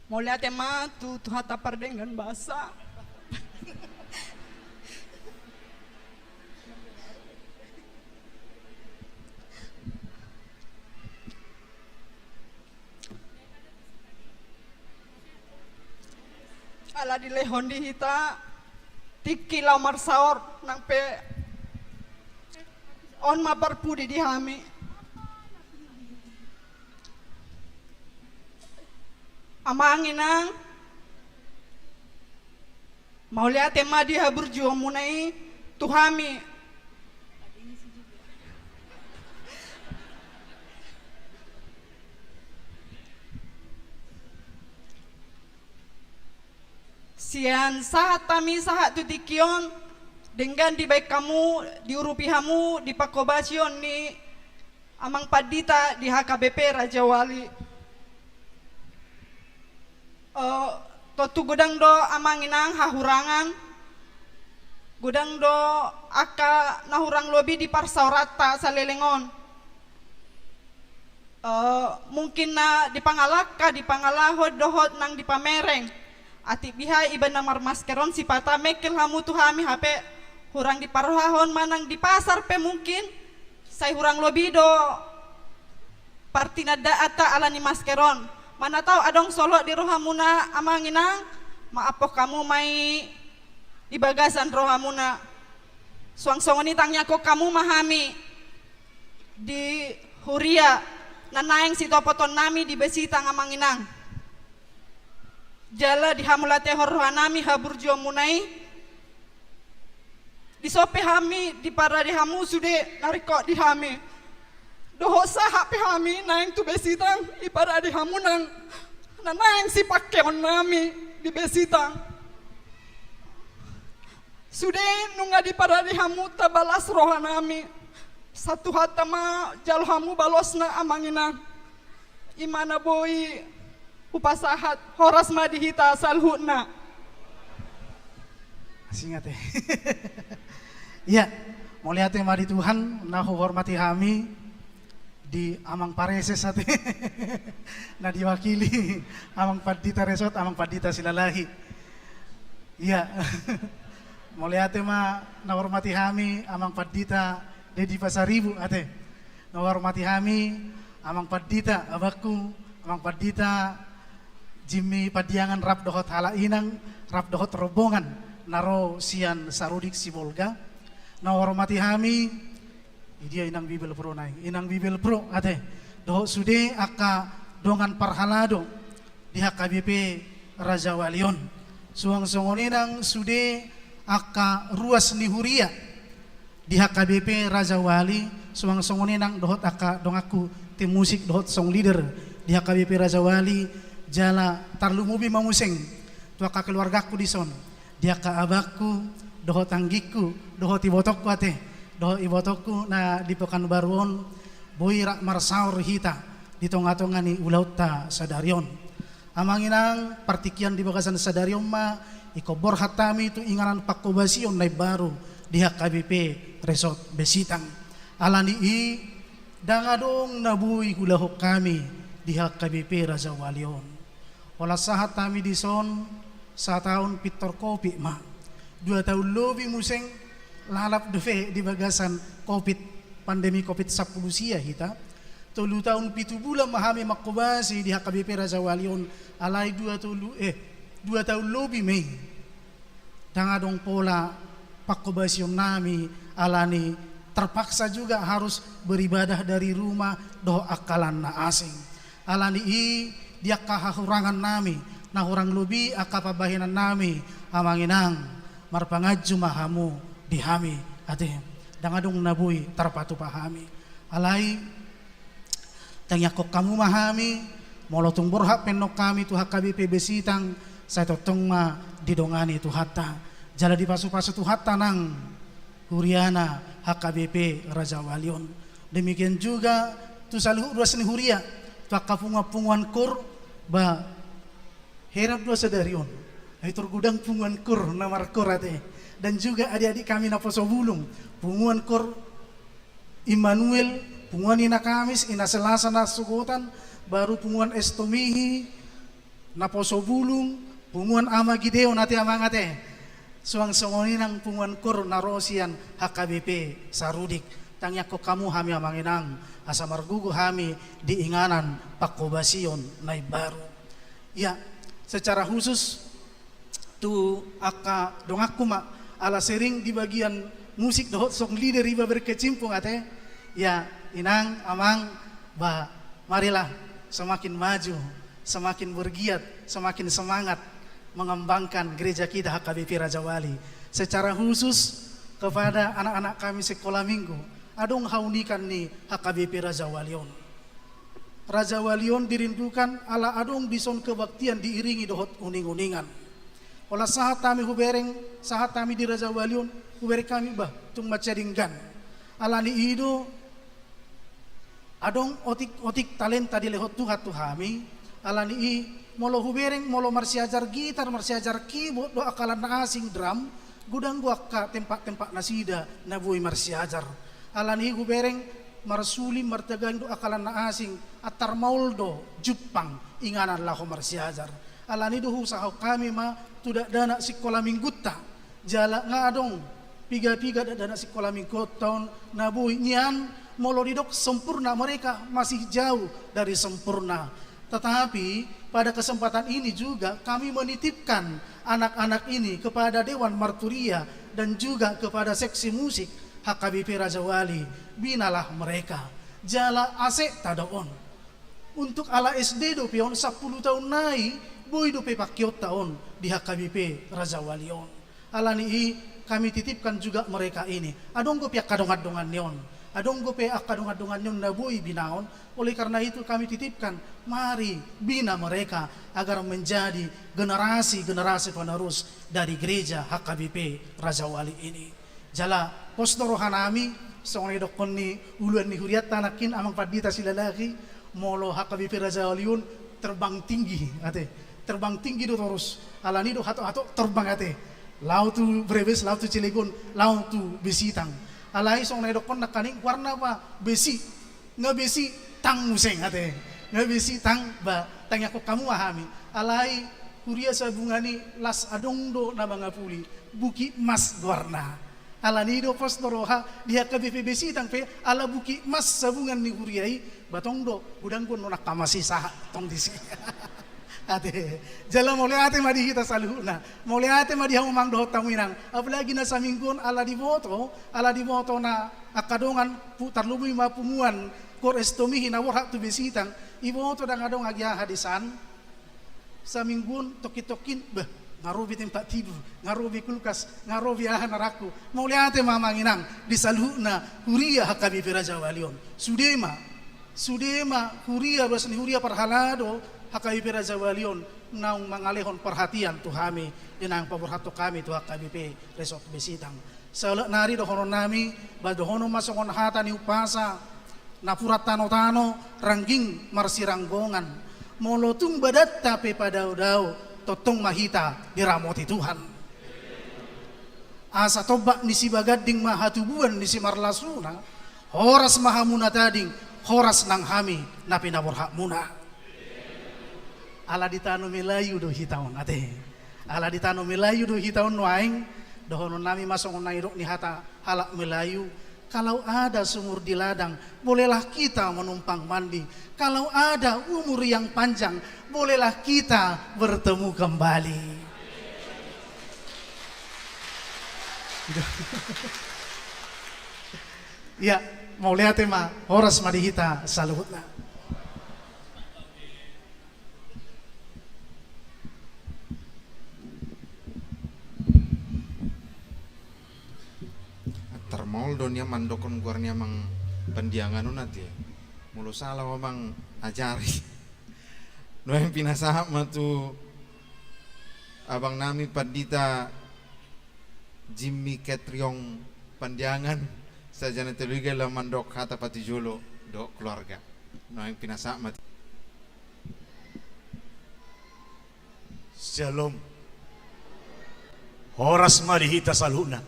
S7: Mulai tema tu hata perdengan bahasa. Ala dilehon dihita tiki lamar saor nang pe on mabarpudi dihami. Amangin nang mau lihat tema dia berjuang munai tuhami sian sahat tami sahat tutikion dengan di baik kamu diurupi hamu di pakobasion ni amang padita di HKBP Raja Wali. Totu godang do amang inang hahurangan godang do aka nahurang lobi di parsaurata salelengon mungkin na dipangalaka dipangalahod dohot nang dipamereng ati bihay iban namar maskeron si pata mekel hamu tuhami hape hurang di parohahon manang di pasar pe mungkin say hurang lobi do partinada ata ala ni maskeron. Mana tahu adong solo di rohamuna amanginang maapok kamu may ibagasan rohamuna suang-suang ni tangnya ko kamu mahami di huria nanaeng sitopoton nami di besitang amanginang jala di hamulate rohanami haburjo munai di sope hami di para di hamu sude nariko di hami doho saha pehami naeng tu besitang ipara di hamunang na naeng si pakeon nami di besitang sude nunga di para di hamu tabalas roha nami satu hatama jalo hamu balosna amanginang imana boy upasahat Horas Madihita salhutna
S6: Singat ya, mau lihat tema di Tuhan nahu hormati kami di Amang Pareses ate. Na diwakili Amang Pandita Resort, Amang Pandita Silalahi. Iya. Mulai ate ma nahormati kami Amang Pandita Dedi Pasaribu ate. Nahormati kami Amang Pandita abakku, Amang Pandita Jimmy Padiangan Rap Dohot Halainang, Rap Dohot Robongan, Naro Sian Sarudik Sibolga. Nahormati kami dia inang Bibel Pro nai, inang Bibel Pro ate. Dohot sude aka dongan parhalado di HKBP Raja Walion. Suang songoninang sude aka ruas nihuria di HKBP Raja Wali. Suang songoninang dohot aka dongaku tim musik dohot song leader di HKBP Raja Wali. Jala tarlumubi mamuseng tu aka keluargaku di son. Dia ka abakku dohot anggiku dohot ibotokku ate. Dohot ibotokku na di Pekanbaruon boira marsaur hita di tonga-tonga ni ulauta sadarion. Amanginang partikian di bagasan sadarion ma ikobor hatami itu inganan pakobasion nai baru di HKBP Resort Besitang. Alani i dangadong nabui gulahok kami di HKBP Raja Walion. Olah sahat kami di son sa tahun pitor kopi ma 2 tahun lebih museng lalap deve di bagasan COVID pandemi COVID-19 sia kita. 3 tahun 7 bulan mahami makobasi di HKBP Raja Walion alai 2 tahun lebih Mei. Dangadong pola pakobasyon nami alani terpaksa juga harus beribadah dari rumah doh akalan na asing. Alani i dia kahahurangan nami na orang lebih akapabahinan nami amanginang marpangaju mahamu dihami ate dangadong nabui tarpatu pahami alai tangyakok kamu mahami molotung borhak penok kami tu HKBP Besitang saya totong ma didongani tu hatta jala di pasu-pasu tu hatta nang huriana HKBP Raja Walion. Demikian juga tu saluh dua seni huria tu akapunga-punguan kur ba herap dua sadarion itu gudang punguan kur namar kur ate. Dan juga adik-adik kami na Poso Bulung, punguan kor Immanuel, punguan ina Kamis, ina Selasa na Sugotan, baru punguan Estomihi na Poso Bulung, punguan Ama Gideon ate amangate. Suang songoni nang punguan kor na Rosian HKBP Sarudik. Tangyak ko kamu hami amanginang asa margugo hami diinganan pakobasion na baru. Ya, secara khusus tu aka dongaku ma ala sering di bagian musik dohot song leader iba berkecimpung ate ya inang amang ba marilah semakin maju semakin bergiat semakin semangat mengembangkan gereja kita HKBP Raja Wali. Secara khusus kepada anak-anak kami sekolah minggu adong haunikan ni HKBP Raja Walion. Raja Walion dirindukan ala adong dison kebaktian diiringi dohot uning-uningan. Olah sahat kami hubereng, sahat kami di Raja Walion, hubereng kami bah tung macaringgan. Alani ido adong otik talenta di lehot tuhat tuhami. Alani i molo hubereng molo marsiajar gitar, marsiajar keyboard do akalan na asing drum, gudang gua ka tempat-tempat nasida na buy marsiajar. Alani hubereng marsulim martagang do akalan na asing atar mauldo Jepang inganan laho marsiajar. Alani do usaha kami ma tidak dana sekolah mingguta jala ngadong piga-piga dana sekolah minggut tahun nabuy nyan molodidok sempurna mereka masih jauh dari sempurna. Tetapi pada kesempatan ini juga kami menitipkan anak-anak ini kepada Dewan Marturia dan juga kepada seksi musik HKBP Raja Wali. Binalah mereka jala asek tadaon untuk ala SD do pion 10 tahun naik boy do pe pakiot tahun di HKBP Raja Walion. Alani i kami titipkan juga mereka ini. Adong go piak kadongan-dongan nion. Adong go pe akadongan-dongan nion na boy binaon. Oleh karena itu kami titipkan mari bina mereka agar menjadi generasi-generasi penerus dari gereja HKBP Raja Wali ini. Jala postor hanami songni dokon ni uluan ni huriat tanakin amang Pandita Silalahi molo HKBP Raja Waliun terbang tinggi ate. Terbang tinggi do terus alani do hato terbang ate lau tu Brebes lau tu Cilegon lau tu Besitang alai song nedokon nakaning warna pa besi ngabesi tang museng ate ngabesi tang ba tang ako kamu ahami alai kuria sabungani las adongdo na mga puli buki mas warna ala nido pastoroha dia ke BPBC tang pe ala buki mas sabungan ni kuriai batongdo gudang kun nak kamasi sah tong disi ate jala mole ate madi kita saluhna mole ate madi hamang do taminang apalagi na sa minggon ala di boto na akadongan putar lumi mapumuan kor estomi hinawor hak tu besitang iboto dang adong agya hadisan sa minggon tokitokin bah ngarobi tempat tidur ngarobi kulkas ngarobi ahan naraku mole ate mamanginang di saluhna huria hakabi Raja Walion sudema huria rasni huria parhalado hakabi Raja Walion naung mangalehon perhatian tuhami dinang paborhato kami tu HKBP Resort Besitang sa nari dohono nami badohono masongon hata ni upasa napurat tano-tano rangging marsiranggongan molotung badat tapi padau-dau totong mahita diramoti Tuhan asa tobak ni si bagading mahatubuan ni si marlasuna horas mahamuna tading horas nang hami na pinaborhak muna ala ditano Melayu do hitaon ate ala ditano Melayu do hitaon waing dohono nami masong nairok ni hata halak Melayu kalau ada sumur di ladang bolehlah kita menumpang mandi kalau ada umur yang panjang bolehlah kita bertemu kembali ya mau lihat tema horas madihita saluhutna
S5: termoldo nia mandokon guarnia mang pendiangan nanti mulu salah mang ajari no yang pinasahap matu abang nami Pandita Jimmy Ketriong pendiangan sajana teluga la mandok kata pati jolo do keluarga no yang pinasahap matu
S8: Shalom horas madihita saluna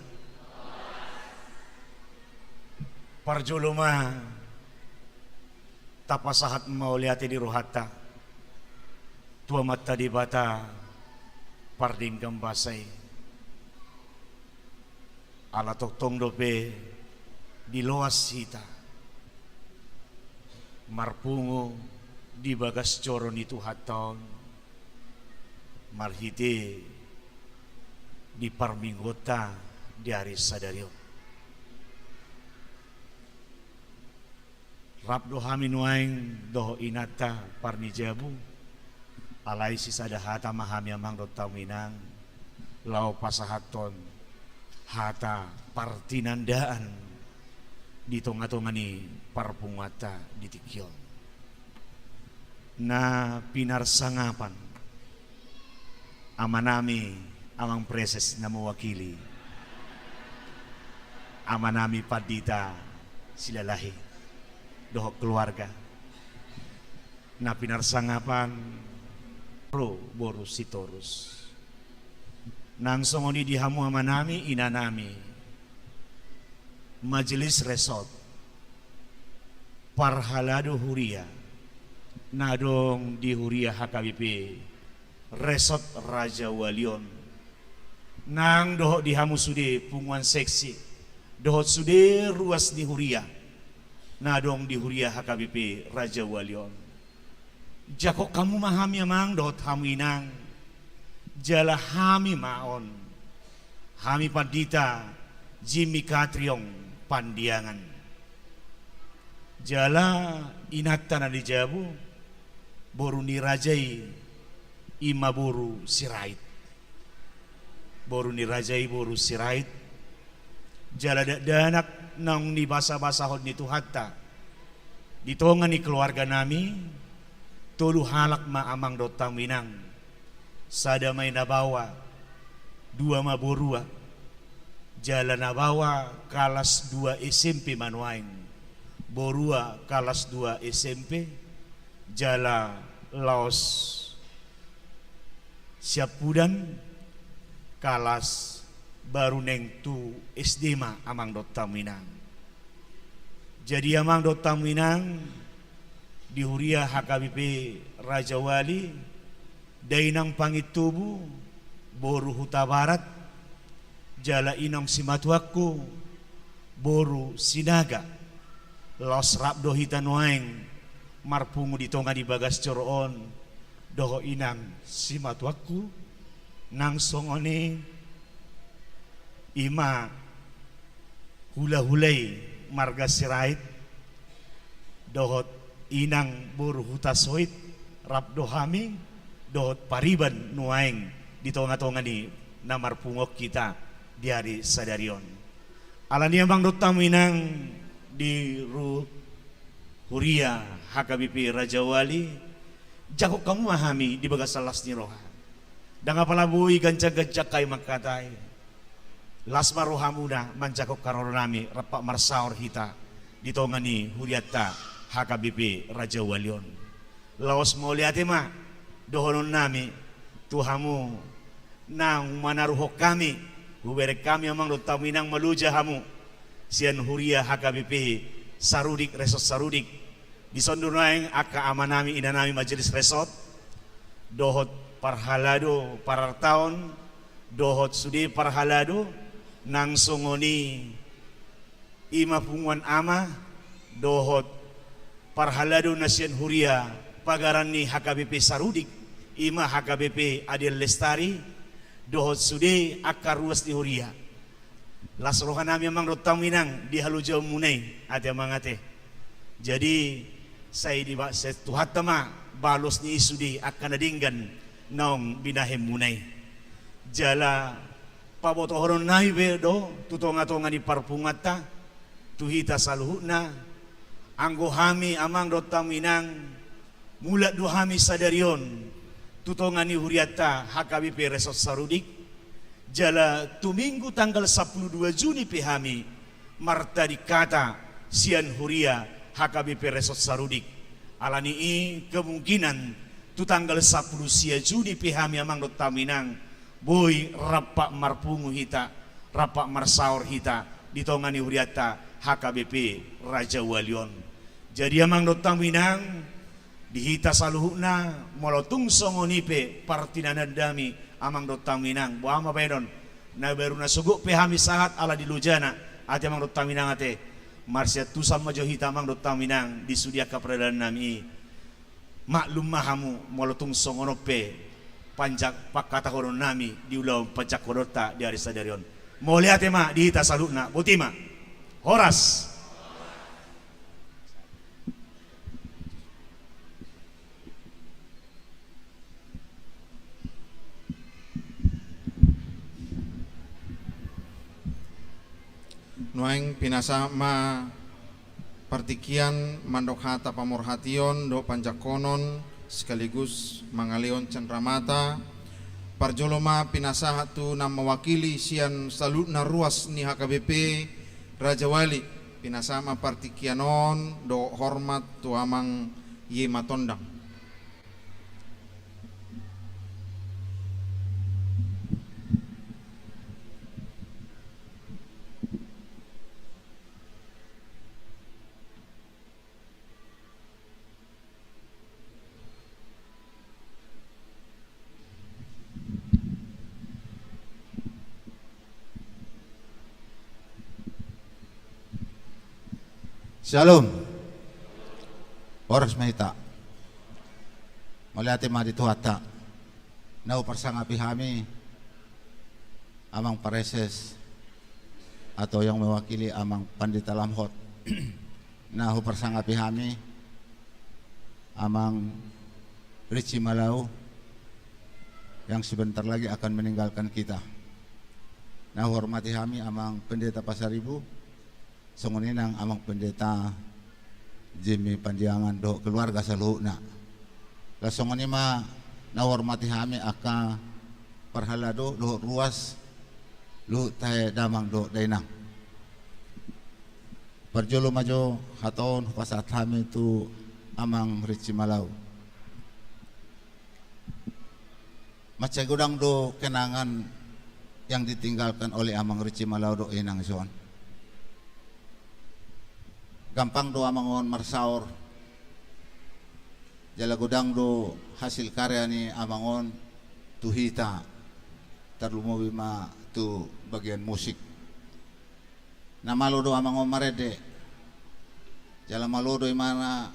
S8: parjuluma tapasahat mauliati di rohata tua mata di bata parding gambasay ala toktong dope di loas hita marpungo di bagas coro ni tuhaton marhite di parminggota di aris sadario Rabdo hamin waing doho inata parnijabu alai sisada hata mahami amang do taminang lau pasahaton hata partinandaan di tonga-tongani parpungata di tikyon na pinarsangapan amanami amang preses na mewakili amanami Pandita silalahi doho keluarga na pinarsangapan pro boru sitorus nang songoni dihamu amanami inanami majelis resort parhalado huria nadong di huria HKBP Resort Raja Walion nang doho dihamu sude punguan seksi doho sude ruas di huria nadong di huria HKBP Raja Walion jako kamu mahami amang dot hamu inang jala hami maon hami Pandita Jimmy Ketriong pandiangan jala inatan di jabu boru ni rajai ima boru sirait boru ni rajai boru sirait jala danak nang ni basa-basahon ni Tuhatta ditongan ni keluarga nami tolu halak ma amang dotang minang sadamay nabawa dua maborua jala nabawa kalas 2 SMP manuain borua kalas 2 SMP jala laos siapudan kalas baru neng tu SD ma amang dotang minang Jadi amang dotang minang di Huria HKBP Raja Wali Dainang Pangitubu Boru Huta Barat Jala Inong Simatuaku Boru Sinaga Los Rabdo Hitanuaeng Marpungu di tonga di Bagas Coroon Doho Inang Simatuaku Nang Songone Ima Hula-hulay Marga Sirait Dohot Inang Boru Huta Soit Rabdo Hami Dohot Pariban Nuaeng di tonga-tonga ni Namar Pungok kita di hari Sadarion Alani amang dotam inang di Huria HKBP Raja Wali jago kamu mahami di bagas salas ni roha danga palabui gancag-gancag kay magkatay lasma rohamuna manjakok karoronami rapak marsaor hita di tonga ni Huriata HKBP Raja Walion laos mo liate ma dohonon nami tuhamu nang manaruhok kami huberek kami amang dotaminang maluja hamu sian Huria HKBP Sarudik Resort Sarudik di sondunaeng aka amanami inanami majelis resort dohot parhalado parartaon dohot sudi parhalado nang songoni ima punguan ama dohot parhalado nasian Huria pagaran ni HKBP Sarudik ima HKBP Adil Lestari dohot sude akar ruas di Huria lasrohan nami amang rotang minang di halujau munai ate amangate jadi saya di tuhat tama balos ni isudi akan nadinggan naong binahem munai jala pabotohoron nahi bedo tutonga-tonga ni parpungata tuhita saluhuna anggo hami amang rotang minang mulat dua hami sadarion tutonga ni Huriata HKBP Resort Sarudik jala tuminggu tanggal 12 Juni pihami marta dikata sian Huria HKBP Resort Sarudik alani kemungkinan tu tanggal 10 sia Juni pihami amang dotaminang boy rapak marpungu hita rapak marsaor hita ditongani Huriata HKBP Raja Walion jadi amang dotaminang dihita saluhuna molotung songonipe partinanandami amang dotang minang buama pedon na baru na suguk pehami sahat ala di lujana ate amang dotang minang ate marsia tusam majo hita amang dotang minang di sudia kapradanan nami maklum mahamu molotung songonope panjak pakata horon nami di ulau panjak kodota di hari sadarion mau lihat ma dihita saluhuna butima horas
S5: Nuaeng pinasa ma partikian mandok hata pamorhation do panjakonon sekaligus mangaleon cendramata parjoloma pinasa hatu nam mewakili sian salutna ruas ni HKBP Raja Wali pinasa ma partikianon do hormat tu amang ye matondang
S9: Shalom. Oras mahita. Maliati ma dito hata. Nau persangapi kami amang pareses atau yang mewakili amang Pandita Lamhot. Nahu persangapi kami amang Richie Malau yang sebentar lagi akan meninggalkan kita. Nah hormati kami amang Pendeta Pasaribu songoninang amang Pendeta Jimmy Pandiangan do keluarga saluhna lasongoni ma nahormati kami aka parhalado do ruas lu tae damang do dainang parjolo majo haton pasat kami tu amang Richie Malau macagudang do kenangan yang ditinggalkan oleh amang Richie Malau do inang son gampang do amangon marsaor jala godang do hasil karya ni amangon tuhita terlumowi ma tu bagian musik namalo do amangon marede jala malodo imana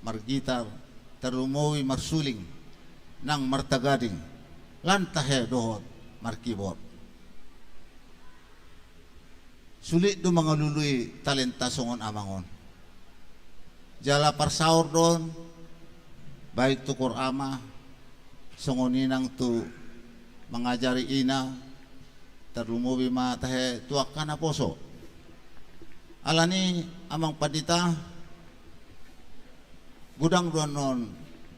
S9: margitar terlumowi marsuling nang martagading lantahe dohot markibot sulit do mga luluy talenta songon amangon jala parsaur don baik tukur ama songoninang tu mengajari ina terlumubi matahe tuak kana poso alani amang padita gudang donon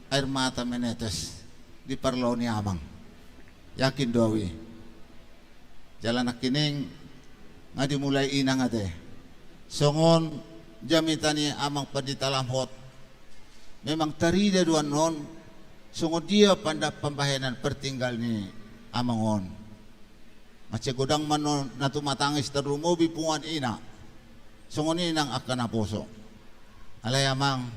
S9: air mata menetes di parlau ni amang yakin doawi jalan nakining nga dimulai ina nga te songon jamitani amang padita lamhot memang tarida duan non songon dia panda pembahayanan pertinggal ni amangon mace godang manon natu matangis terumubi pungan ina songon inang akan aposo alay amang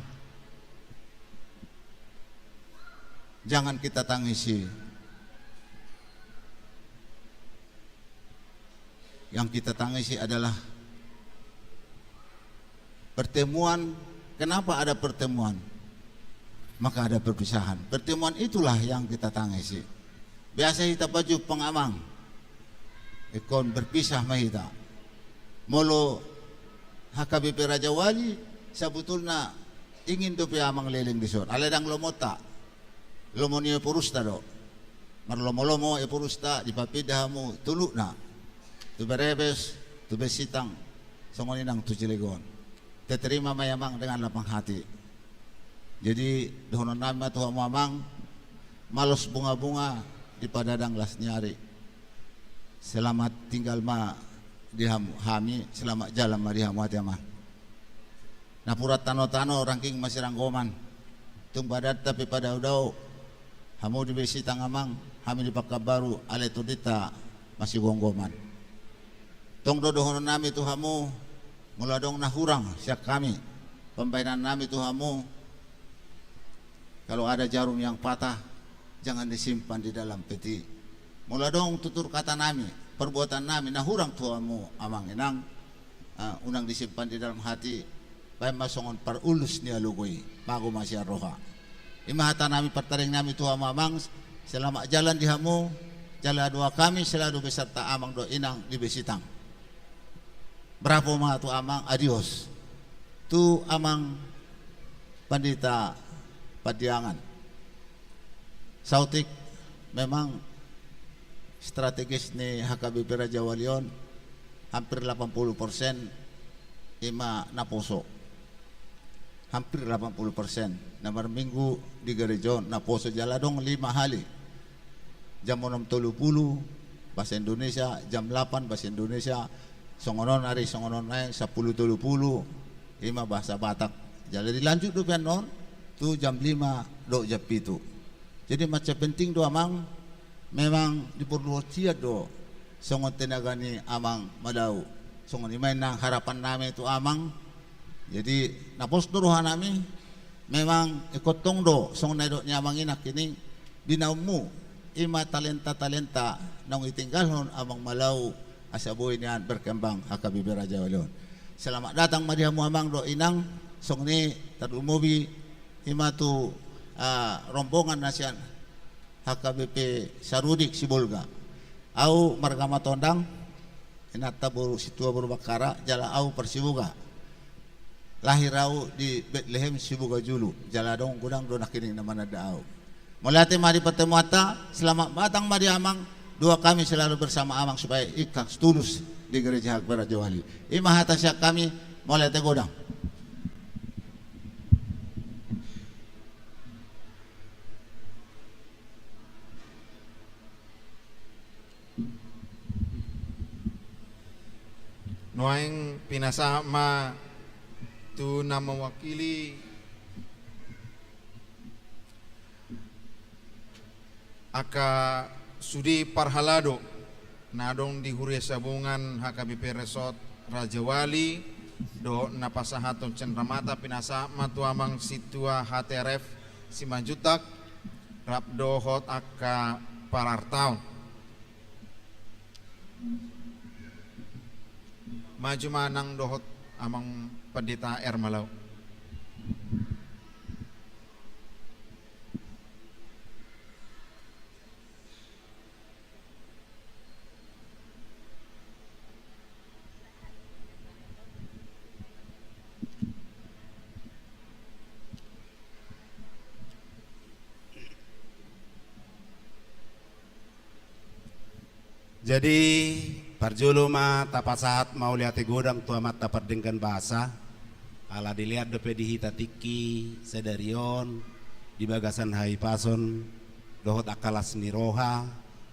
S9: jangan kita tangisi. Yang kita tangisi adalah pertemuan. Kenapa ada pertemuan? Maka ada perpisahan. Pertemuan itulah yang kita tangisi. Biasa kita baju pengamang ikon berpisah mahita molo HKBP Raja Wali sebetulnya ingin dope amang leleng disor aledang lomota lomonio purusta do marlomo-lomo e purusta di papidahamu tuluk na tu berebes tu besitang songoninang tu Cilegon terima mayamang dengan lapang hati jadi dohonon nama tuha mamang malos bunga-bunga di padadang las nyari selamat tinggal ma di hami selamat jalan ma di hamu hati ama napurat tano-tano rangking masih ranggoman tung badat tapi pada udau hamu di besitang amang hami di Pakabaru ale tudita masih gonggoman tong dodohonon nami tuhamu muladong nahurang siak kami pembainan nami tuhamu kalau ada jarum yang patah jangan disimpan di dalam peti muladong tutur kata nami perbuatan nami nahurang tuhamu amang inang unang disimpan di dalam hati baik masongon parulus ni alugoi bago masih roha imahata nami pertaring nami tuhamu amang selamat jalan di hamu jalan dua kami selalu beserta amang do inang di besitang. Bravo mga tu amang, adios. Tu amang pandita Padiangan. Sautik memang strategis ni HKBP Raja Walion hampir 80% ima naposo. Hampir 80%. Namar minggu di gereja naposo jaladong 5 hali. Jam 6.30 bahasa Indonesia, jam 8 bahasa Indonesia. Songonon hari songonon naik 10.30 ima bahasa Batak jadi dilanjut do non tu jam 5 do jam 7 jadi macam penting do amang memang diperlu cia do songon tenaga ni amang madau songon imay nang harapan nami tu amang jadi napos duruhan nami memang ikotong do songon na do nyamang inak ini dinaumu ima talenta nang itinggalhon amang malau asa buhay niyan berkembang HKBP Raja Walion. Selamat datang madihamu amang do inang song ni terumubi himatu rombongan nasian HKBP Sarudik Sibolga. Au margama tondang inata buru situa buru bakara jala au persibuga. Lahir au di Bethlehem Sibuga Julu. Jala dong gudang do nakining namana daau. Mulai mari pertemuata selamat datang madihamang dua kami selalu bersama amang supaya ikhlas tulus di gereja HKBP Raja Wali. Imahata siak kami mulai tegodang.
S5: Noaing pinasama tu nama wakili aka Sudi Parhalado nadong di Huria Sabungan HKBP Resort Raja Wali do napasahaton cenramata pinasa matu amang situa HTRF Simanjutak rap dohot aka parartaun maju manang dohot amang pendeta Malau.
S10: Jadi parjolo ma tapasahat mau lihat godang tua mat tapat dengan bahasa ala dilihat dope dihita tiki sedarion di bagasan hai pason dohot akalas niroha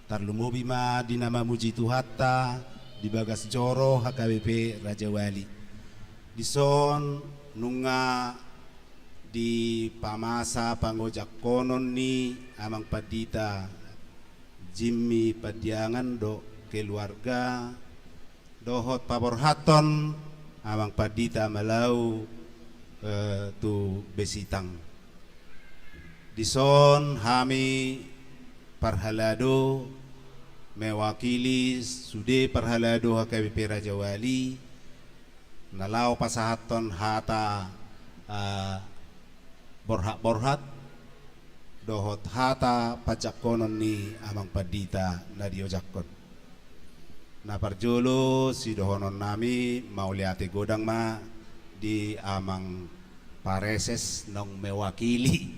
S10: tarlumubi ma dinama muji tuhatta di bagas joro HKBP Raja Wali dison nunga di pamasa pangojak konon ni amang padita Jimmy Padiangan do keluarga dohot paborhaton amang padita Malau tu besitang dison hami parhalado mewakili sude parhalado HKBP Raja Wali nalau pasahaton hata borhat dohot hata pajak konon ni amang padita na diojakon na parjolo si dohonon nami mau liate godang ma di amang pareses nong mewakili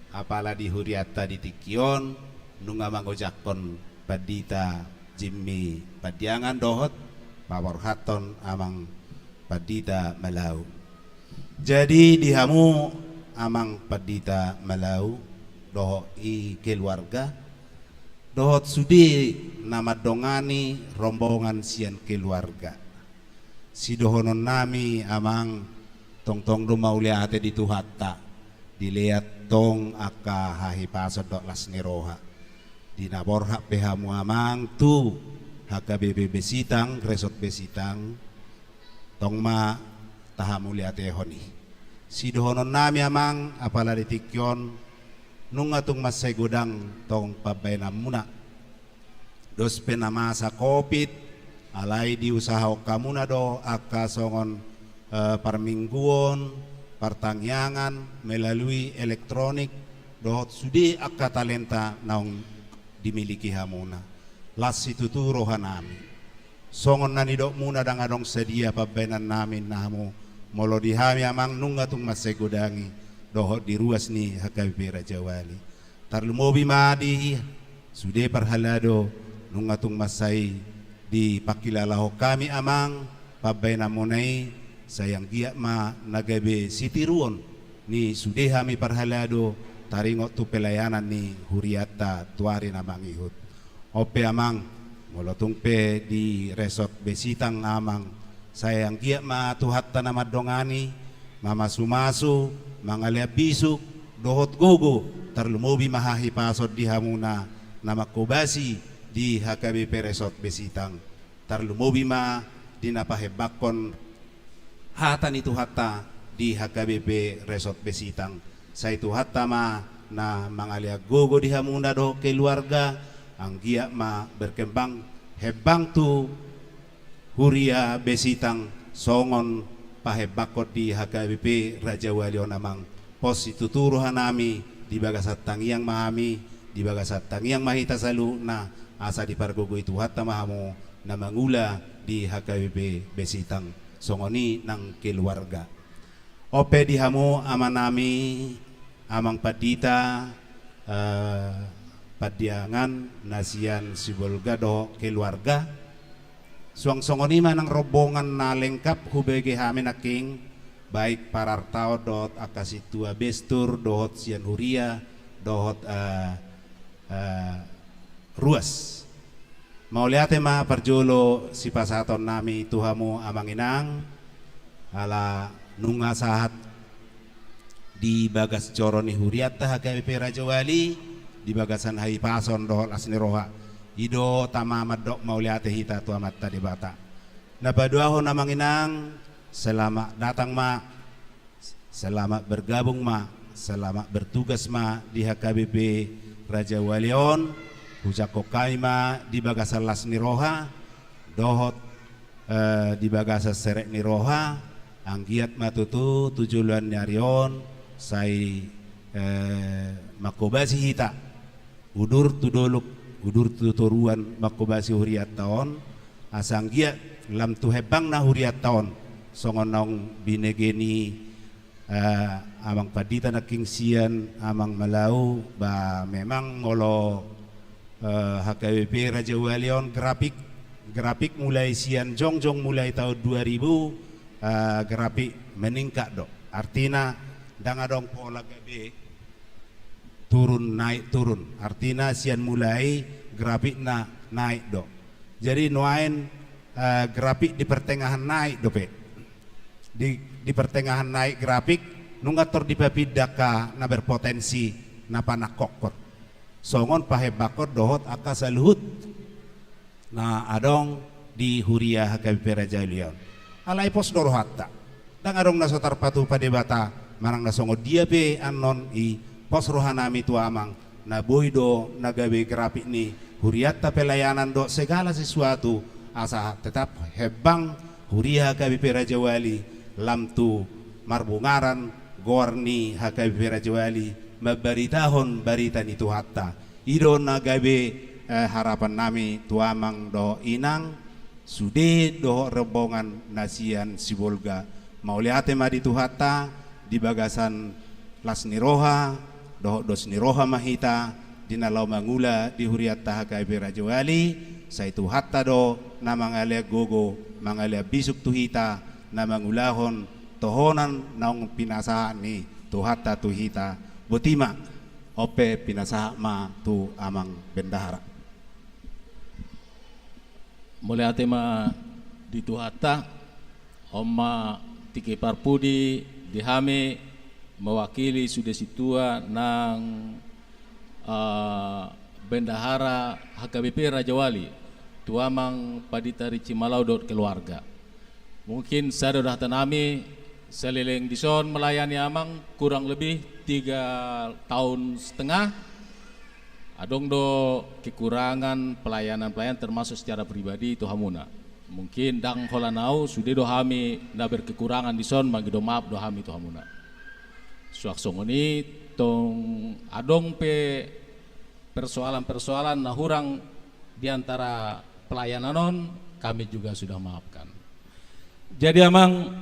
S10: apala di huriata di tikion nung amang ojakon padita Jimmy Padiangan dohot paborhaton amang padita Malau jadi dihamu amang padita Malau dohot i keluarga dohot sudi nama dongani rombongan sian keluarga si dohonon nami amang tong do mauliate di tuhatta dilihat tong aka hahi pasod dok las niroha di naborha pehamu amang tu HKBP Besitang resort Besitang tong ma tahamu liate honi si dohonon nami amang apala ditikyon nung atung masay godang tong pabayna muna dos penamasa kopit alay di usaha kamuna do aka songon parmingguon partangyangan melalui elektronik dohot sudi aka talenta naung dimiliki hamuna las itu rohan nami songon nani dok muna dangadong sedia pabaynan namin namu molo dihami amang nung atung masay godangi dohot di ruas ni HKBP Raja Wali tarlumobi madi sude parhalado nung atung masay di pakilalaho kami amang pabayna monay sayang giya ma nagabe sitiruon ni sude hami parhalado taringot tu pelayanan ni huriata tuari namang ihut ope amang molotung pe di resort Besitang amang sayang giya ma tuhatta na madongani mamasumasu mangalia bisuk dohot gogo tarlumobi mahahi pasod di hamuna nama kobasi di HKBP Resort Besitang tarlumobi ma dinapahebakon hata ni tuhatta di HKBP Resort Besitang sa itu hatta ma na mangalia gogo di hamuna do keluarga ang giya ma berkembang hebang tu huria Besitang songon pahebakot di HKBP Raja Wali namang pos ituturuhan nami di bagasat tangiang mahami di bagasat tangiang mahita salu na asa di pargogo itu hatta mahamu na mangula di HKBP Besitang songoni ng keluarga ope di hamu ama nami amang padita Padiangan nasian sibolgado keluarga suang-songoni manang rombongan na lengkap hubege hamin aking baik parartao dot akasitua bestur dohot sian huria dohot ruas mau liate ma parjolo si pasaton nami tuhamu amanginang ala nunga sahat di bagas coroni huriata HKBP Raja Wali di bagasan hai pason dohot asniroha ido tama madok mau liate hita tu amat tadi bata na paduaho namanginang selamat datang ma, selamat bergabung ma, selamat bertugas ma di HKBP Raja Walion, hujako kaima di bagasa las niroha, dohot di bagasa serek niroha, anggiat matutu tujuan nyarion, sai makobasi hita, udur tudoluk, udur tuturuan makobasi huriat tahun, asanggiat lam tuhebang na huriat tahun, songonong binegeni amang padita na kingsian amang malau ba memang ngolo HKBP Raja Walion grafik mulai sian jongjong mulai tahun 2000 grafik meningkat dok, artinya dangadong pola gabe turun naik turun, artinya sian mulai grafik na naik dok, jadi nuain grafik di pertengahan naik dope, di pertengahan naik grafik nungator di babidaka na berpotensi na panakokot songon pahebakot dohot akasaluhut na adong di huria HKBP Raja Walion alai pos dorohatta dang adong nasotar patu padebata marang nasongo dia be anon i pos rohanami tu amang na boydo na gawe grafik ni huriatta pelayanan do segala sesuatu asa tetap hebang huria HKBP Raja Wali lam tu marbungaran gorni HKBP Raja Wali mabaritahon baritan itu hatta ido nagabe harapan nami tuamang do inang sude do rebongan nasian sibolga mauliate madi tu hatta di bagasan las niroha do dos niroha mahita dinalau mangula di huriatta HKBP Raja Wali saitu hatta do namangalia gogo mangalia bisuk tuhita na mangulahon tohonan naong pinasahan ni tuhata tuhita butima ope pinasaha ma tu amang bendahara
S11: mulai atema di tuhata oma tiki parpudi dihame mewakili sudah situa nang bendahara HKBP Raja Wali tuamang padita Rici Malau dot keluarga. Mungkin saya sudah tanami seleleng dison melayani amang kurang lebih 3,5 tahun. Adong do kekurangan pelayanan termasuk secara pribadi itu hamuna. Mungkin dang holanau sudah do hami na berkekurangan dison bagi do maaf do hami itu hamuna. Suak songoni tong adong pe persoalan-persoalan na hurang diantara pelayanan kami juga sudah maafkan. Jadi amang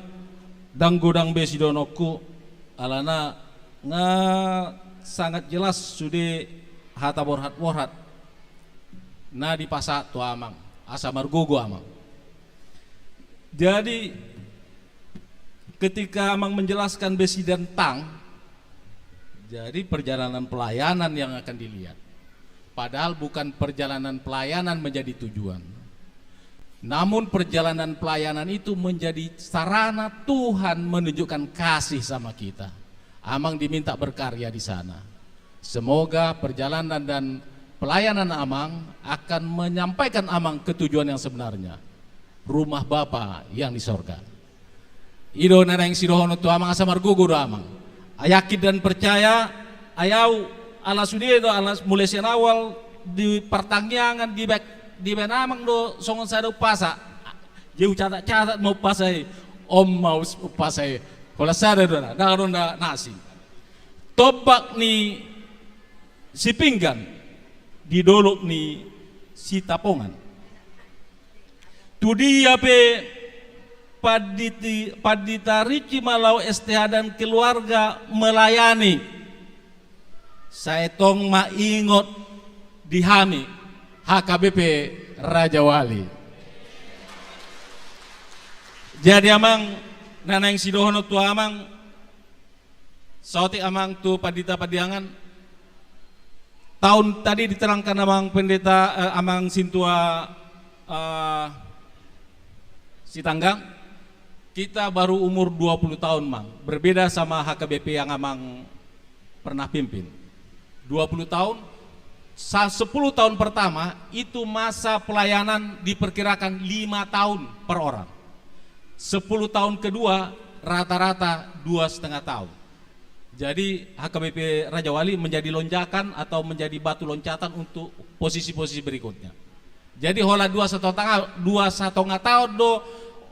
S11: dang gudang besi donoku alana nga sangat jelas sudah hata borhat na di pasak tu amang asa margogo amang. Jadi ketika amang menjelaskan besi dan tang, jadi perjalanan pelayanan yang akan dilihat. Padahal bukan perjalanan pelayanan menjadi tujuan. Namun perjalanan pelayanan itu menjadi sarana Tuhan menunjukkan kasih sama kita. Amang diminta berkarya di sana. Semoga perjalanan dan pelayanan Amang akan menyampaikan Amang ke tujuan yang sebenarnya. Rumah Bapa yang di sorga. Ido nanang sidohono tu Amang asa margugu do Amang. Yakin dan percaya ayau ala sudido ala mulai sian awal di pertanggiangan di benamang do songon sadu pasa jauh catat mau pasai om mau pasai kalau sada do na ronda nasi tobak ni si pinggan didolok ni si tapongan tu dia pe padita Rici Malau STH dan keluarga melayani saya tong maingot dihami HKBP Raja Wali. Jadi amang nanang sidohono tu amang sauti amang tu padita padiangan tahun tadi diterangkan amang pendeta amang sintua si tanggang kita baru umur 20 tahun mang berbeda sama HKBP yang amang pernah pimpin 20 tahun 10 tahun pertama itu masa pelayanan diperkirakan 5 tahun per orang. 10 tahun kedua rata-rata 2,5 tahun. Jadi HKBP Raja Wali menjadi lonjakan atau menjadi batu loncatan untuk posisi-posisi berikutnya. Jadi hola 2,5 tahun do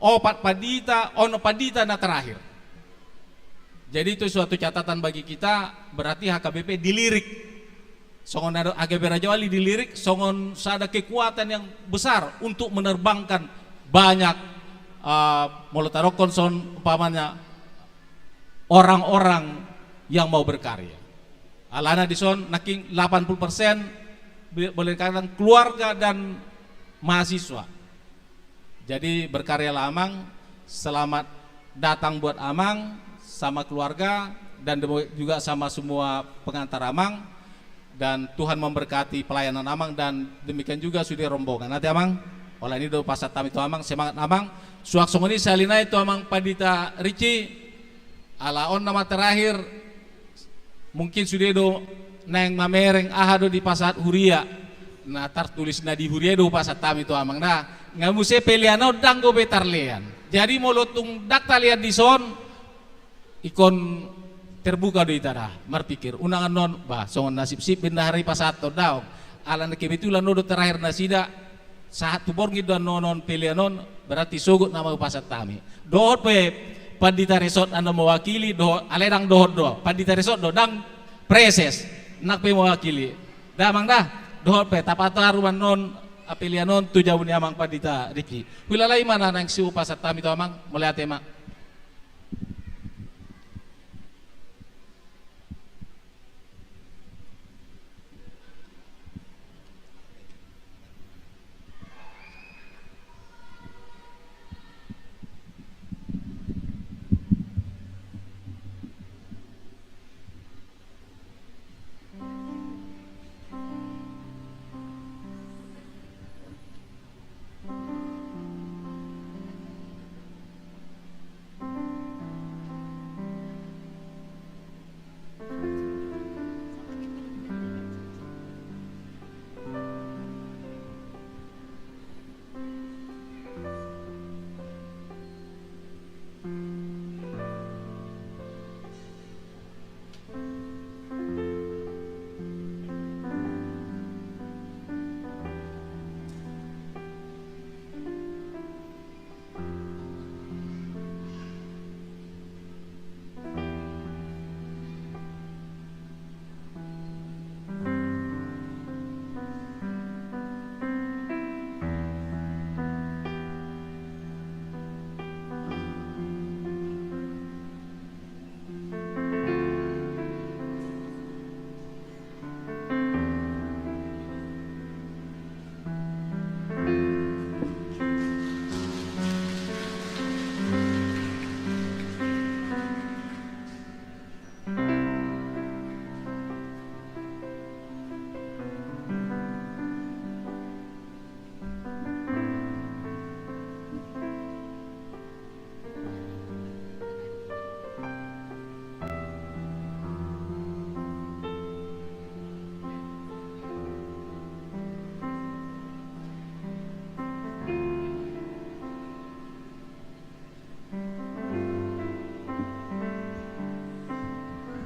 S11: opat padita ono padita na terakhir. Jadi itu suatu catatan bagi kita, berarti HKBP dilirik. Songon HKBP Raja Wali dilirik, songon ada kekuatan yang besar untuk menerbangkan banyak molotarokon son umpamanya orang-orang yang mau berkarya. Alana di son naking 80% boleh dikatakan keluarga dan mahasiswa. Jadi berkarya Amang, selamat datang buat Amang sama keluarga dan juga sama semua pengantar Amang, dan Tuhan memberkati pelayanan Amang, dan demikian juga sudah rombongan. Nanti Amang, oleh ini do pasat tam itu Amang, semangat Amang. Suak songoni salina itu Amang Padita Ricci, alaon nama terakhir mungkin sudah do neng mamereng ahado di pasat Huria. Nah tertulis di Huria do pasat tam itu Amang. Nah ngamuse peliano danggo betar lean. Jadi molotung dakta lihat di son ikon terbuka do itara marpikir unangan non bah songon nasib sip benda hari pasato daw alan kebetulan nodo terakhir nasida saat tu borngi dan nonon pelianon berarti sogut nama pasat tami dohot pe Pandita Resort anda mewakili do aledang dohot do Pandita Resort do dang preses nak pe mewakili damang dah dohot pe tapataruan non apelianon tu jauh ni Amang Pandita Ricci wilalai mana nang siu pasat tami to Amang mulai atema.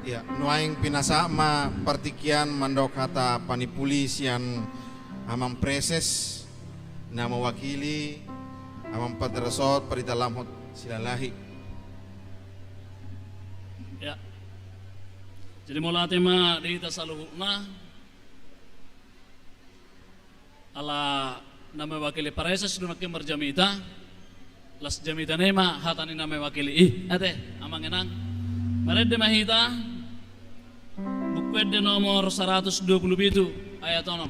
S5: Ya, nuaing pinasama partikian mandok kata panipulisian Amang Preses na mewakili Amang Padresot Parita Lamhot Silalahi.
S4: Ya. Jadi mula tema di tasaluhna ala nama wakili Preses dunakim berjamita las jamita nema hatani nama wakili ate Amang enang Marede mahita bukwede nomor 127 ayat 6.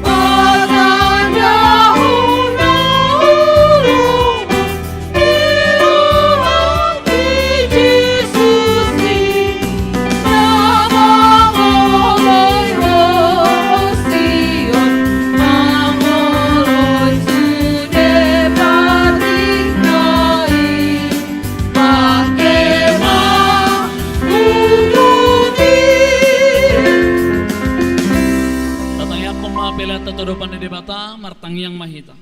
S12: Padanya hunau
S4: debata martangyang mahita.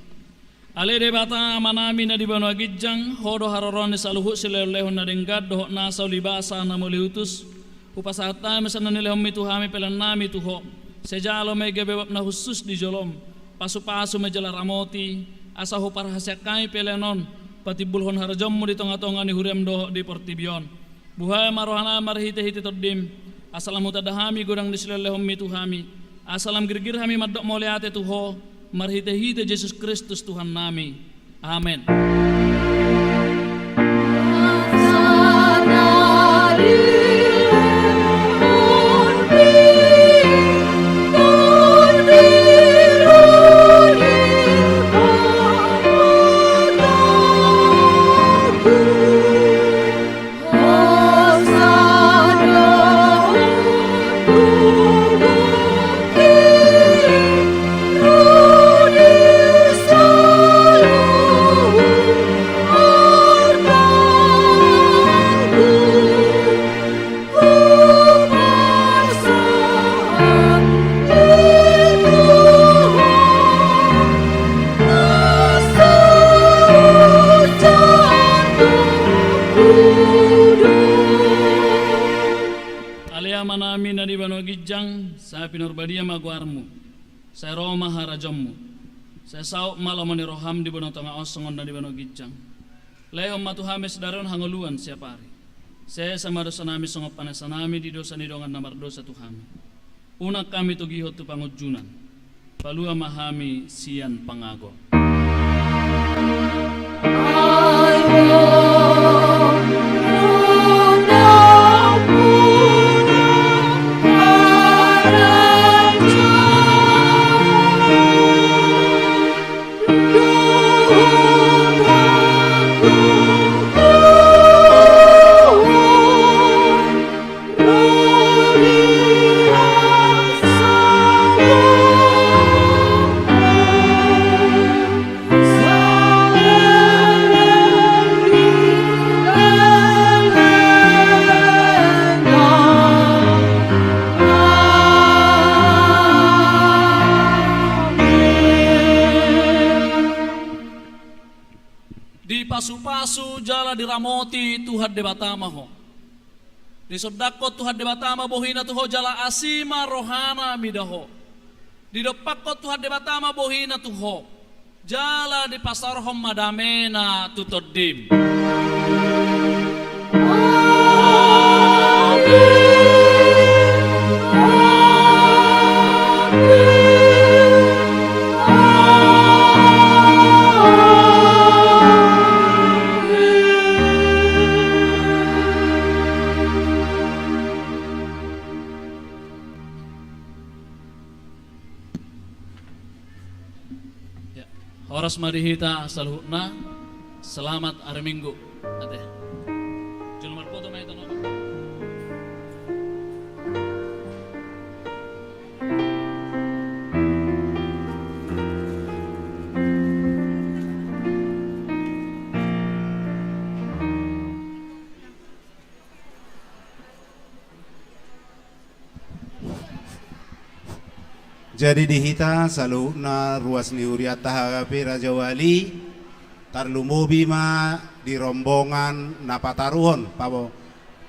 S4: Ale debata manami na di banwa gijang hodo haroron ni saluhu silelehon na denggad dohok nasa libasa na muliutus upasata mesan nilehom mituhami pelan nami tuho sejalo mege bebab na khusus di jolom pasu-pasu majala ramoti asa ho parahasya kami pelenon patibulhon harjom mo di tonga-tonga ni hurem dohok di portibion buhay marohana marhite-hite toddim asalam utadahami godang di silelehom mituhami asalam girgir hami maddok moleate tuho marhite-hite Yesus Kristus Tuhan nami. Amin. Manami na di bano gijang sa pinurbadia maguarmu sa Roma harajommu sa sauk malam ni roham di bano tonga osongon na di bano gijang lehom matuhames daron hanguluan siapari saya sama dosa nami songop panasa nami di dosa ni dongan namar dosa tuhami unak kami tugihot tu pangujunan palua mahami sian pangago pasu-pasu jala diramoti Tuhan debatama ho di sodako Tuhan debatama bohina tuho jala asima rohana midaho di dopako Tuhan debatama bohina tuho jala di pasar hom madamena tutodim Horas marihita saluhna selamat hari Minggu ate julmar foto mai tono
S10: Jadi dihita saluna ruas ni uriat tahagapi Raja Wali tarlumobi ma di rombongan napataruhon pabo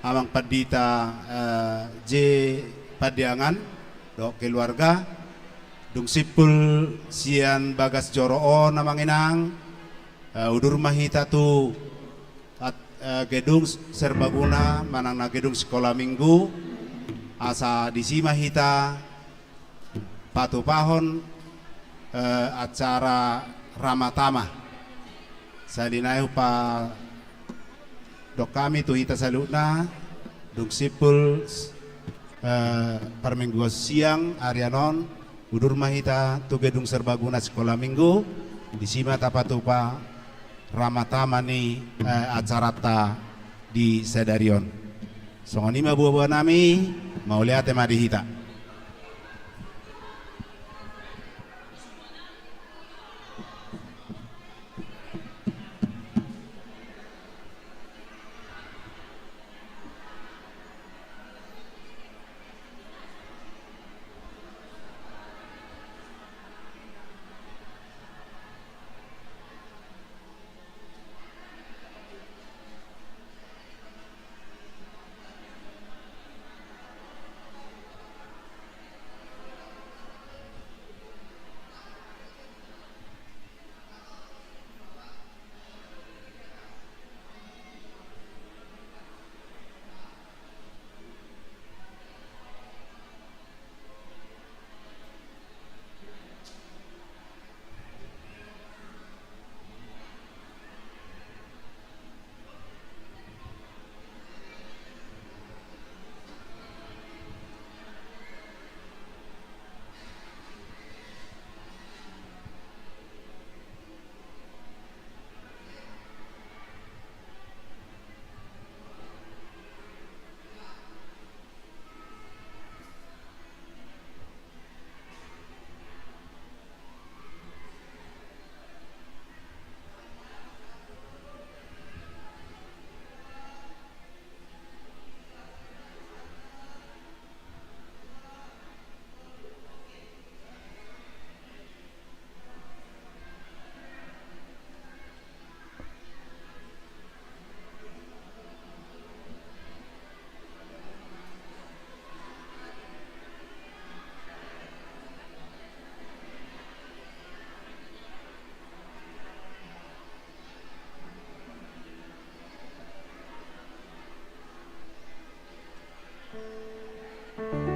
S10: amang padita J Padiangan dok keluarga dung sipul sian bagas joroon namang inang udur mahita tu gedung serbaguna manang na gedung sekolah minggu asa disima hita patupahon acara Ramatama sadinayo pa dok kami tu hita salutna dung sipul parminggu siang arianon udur mahita tu gedung serbaguna sekolah minggu disima tapatupa Ramatama ni acara ta di Sedarion songonima buah-buah nami mau lihat tema dihita.
S3: Amin.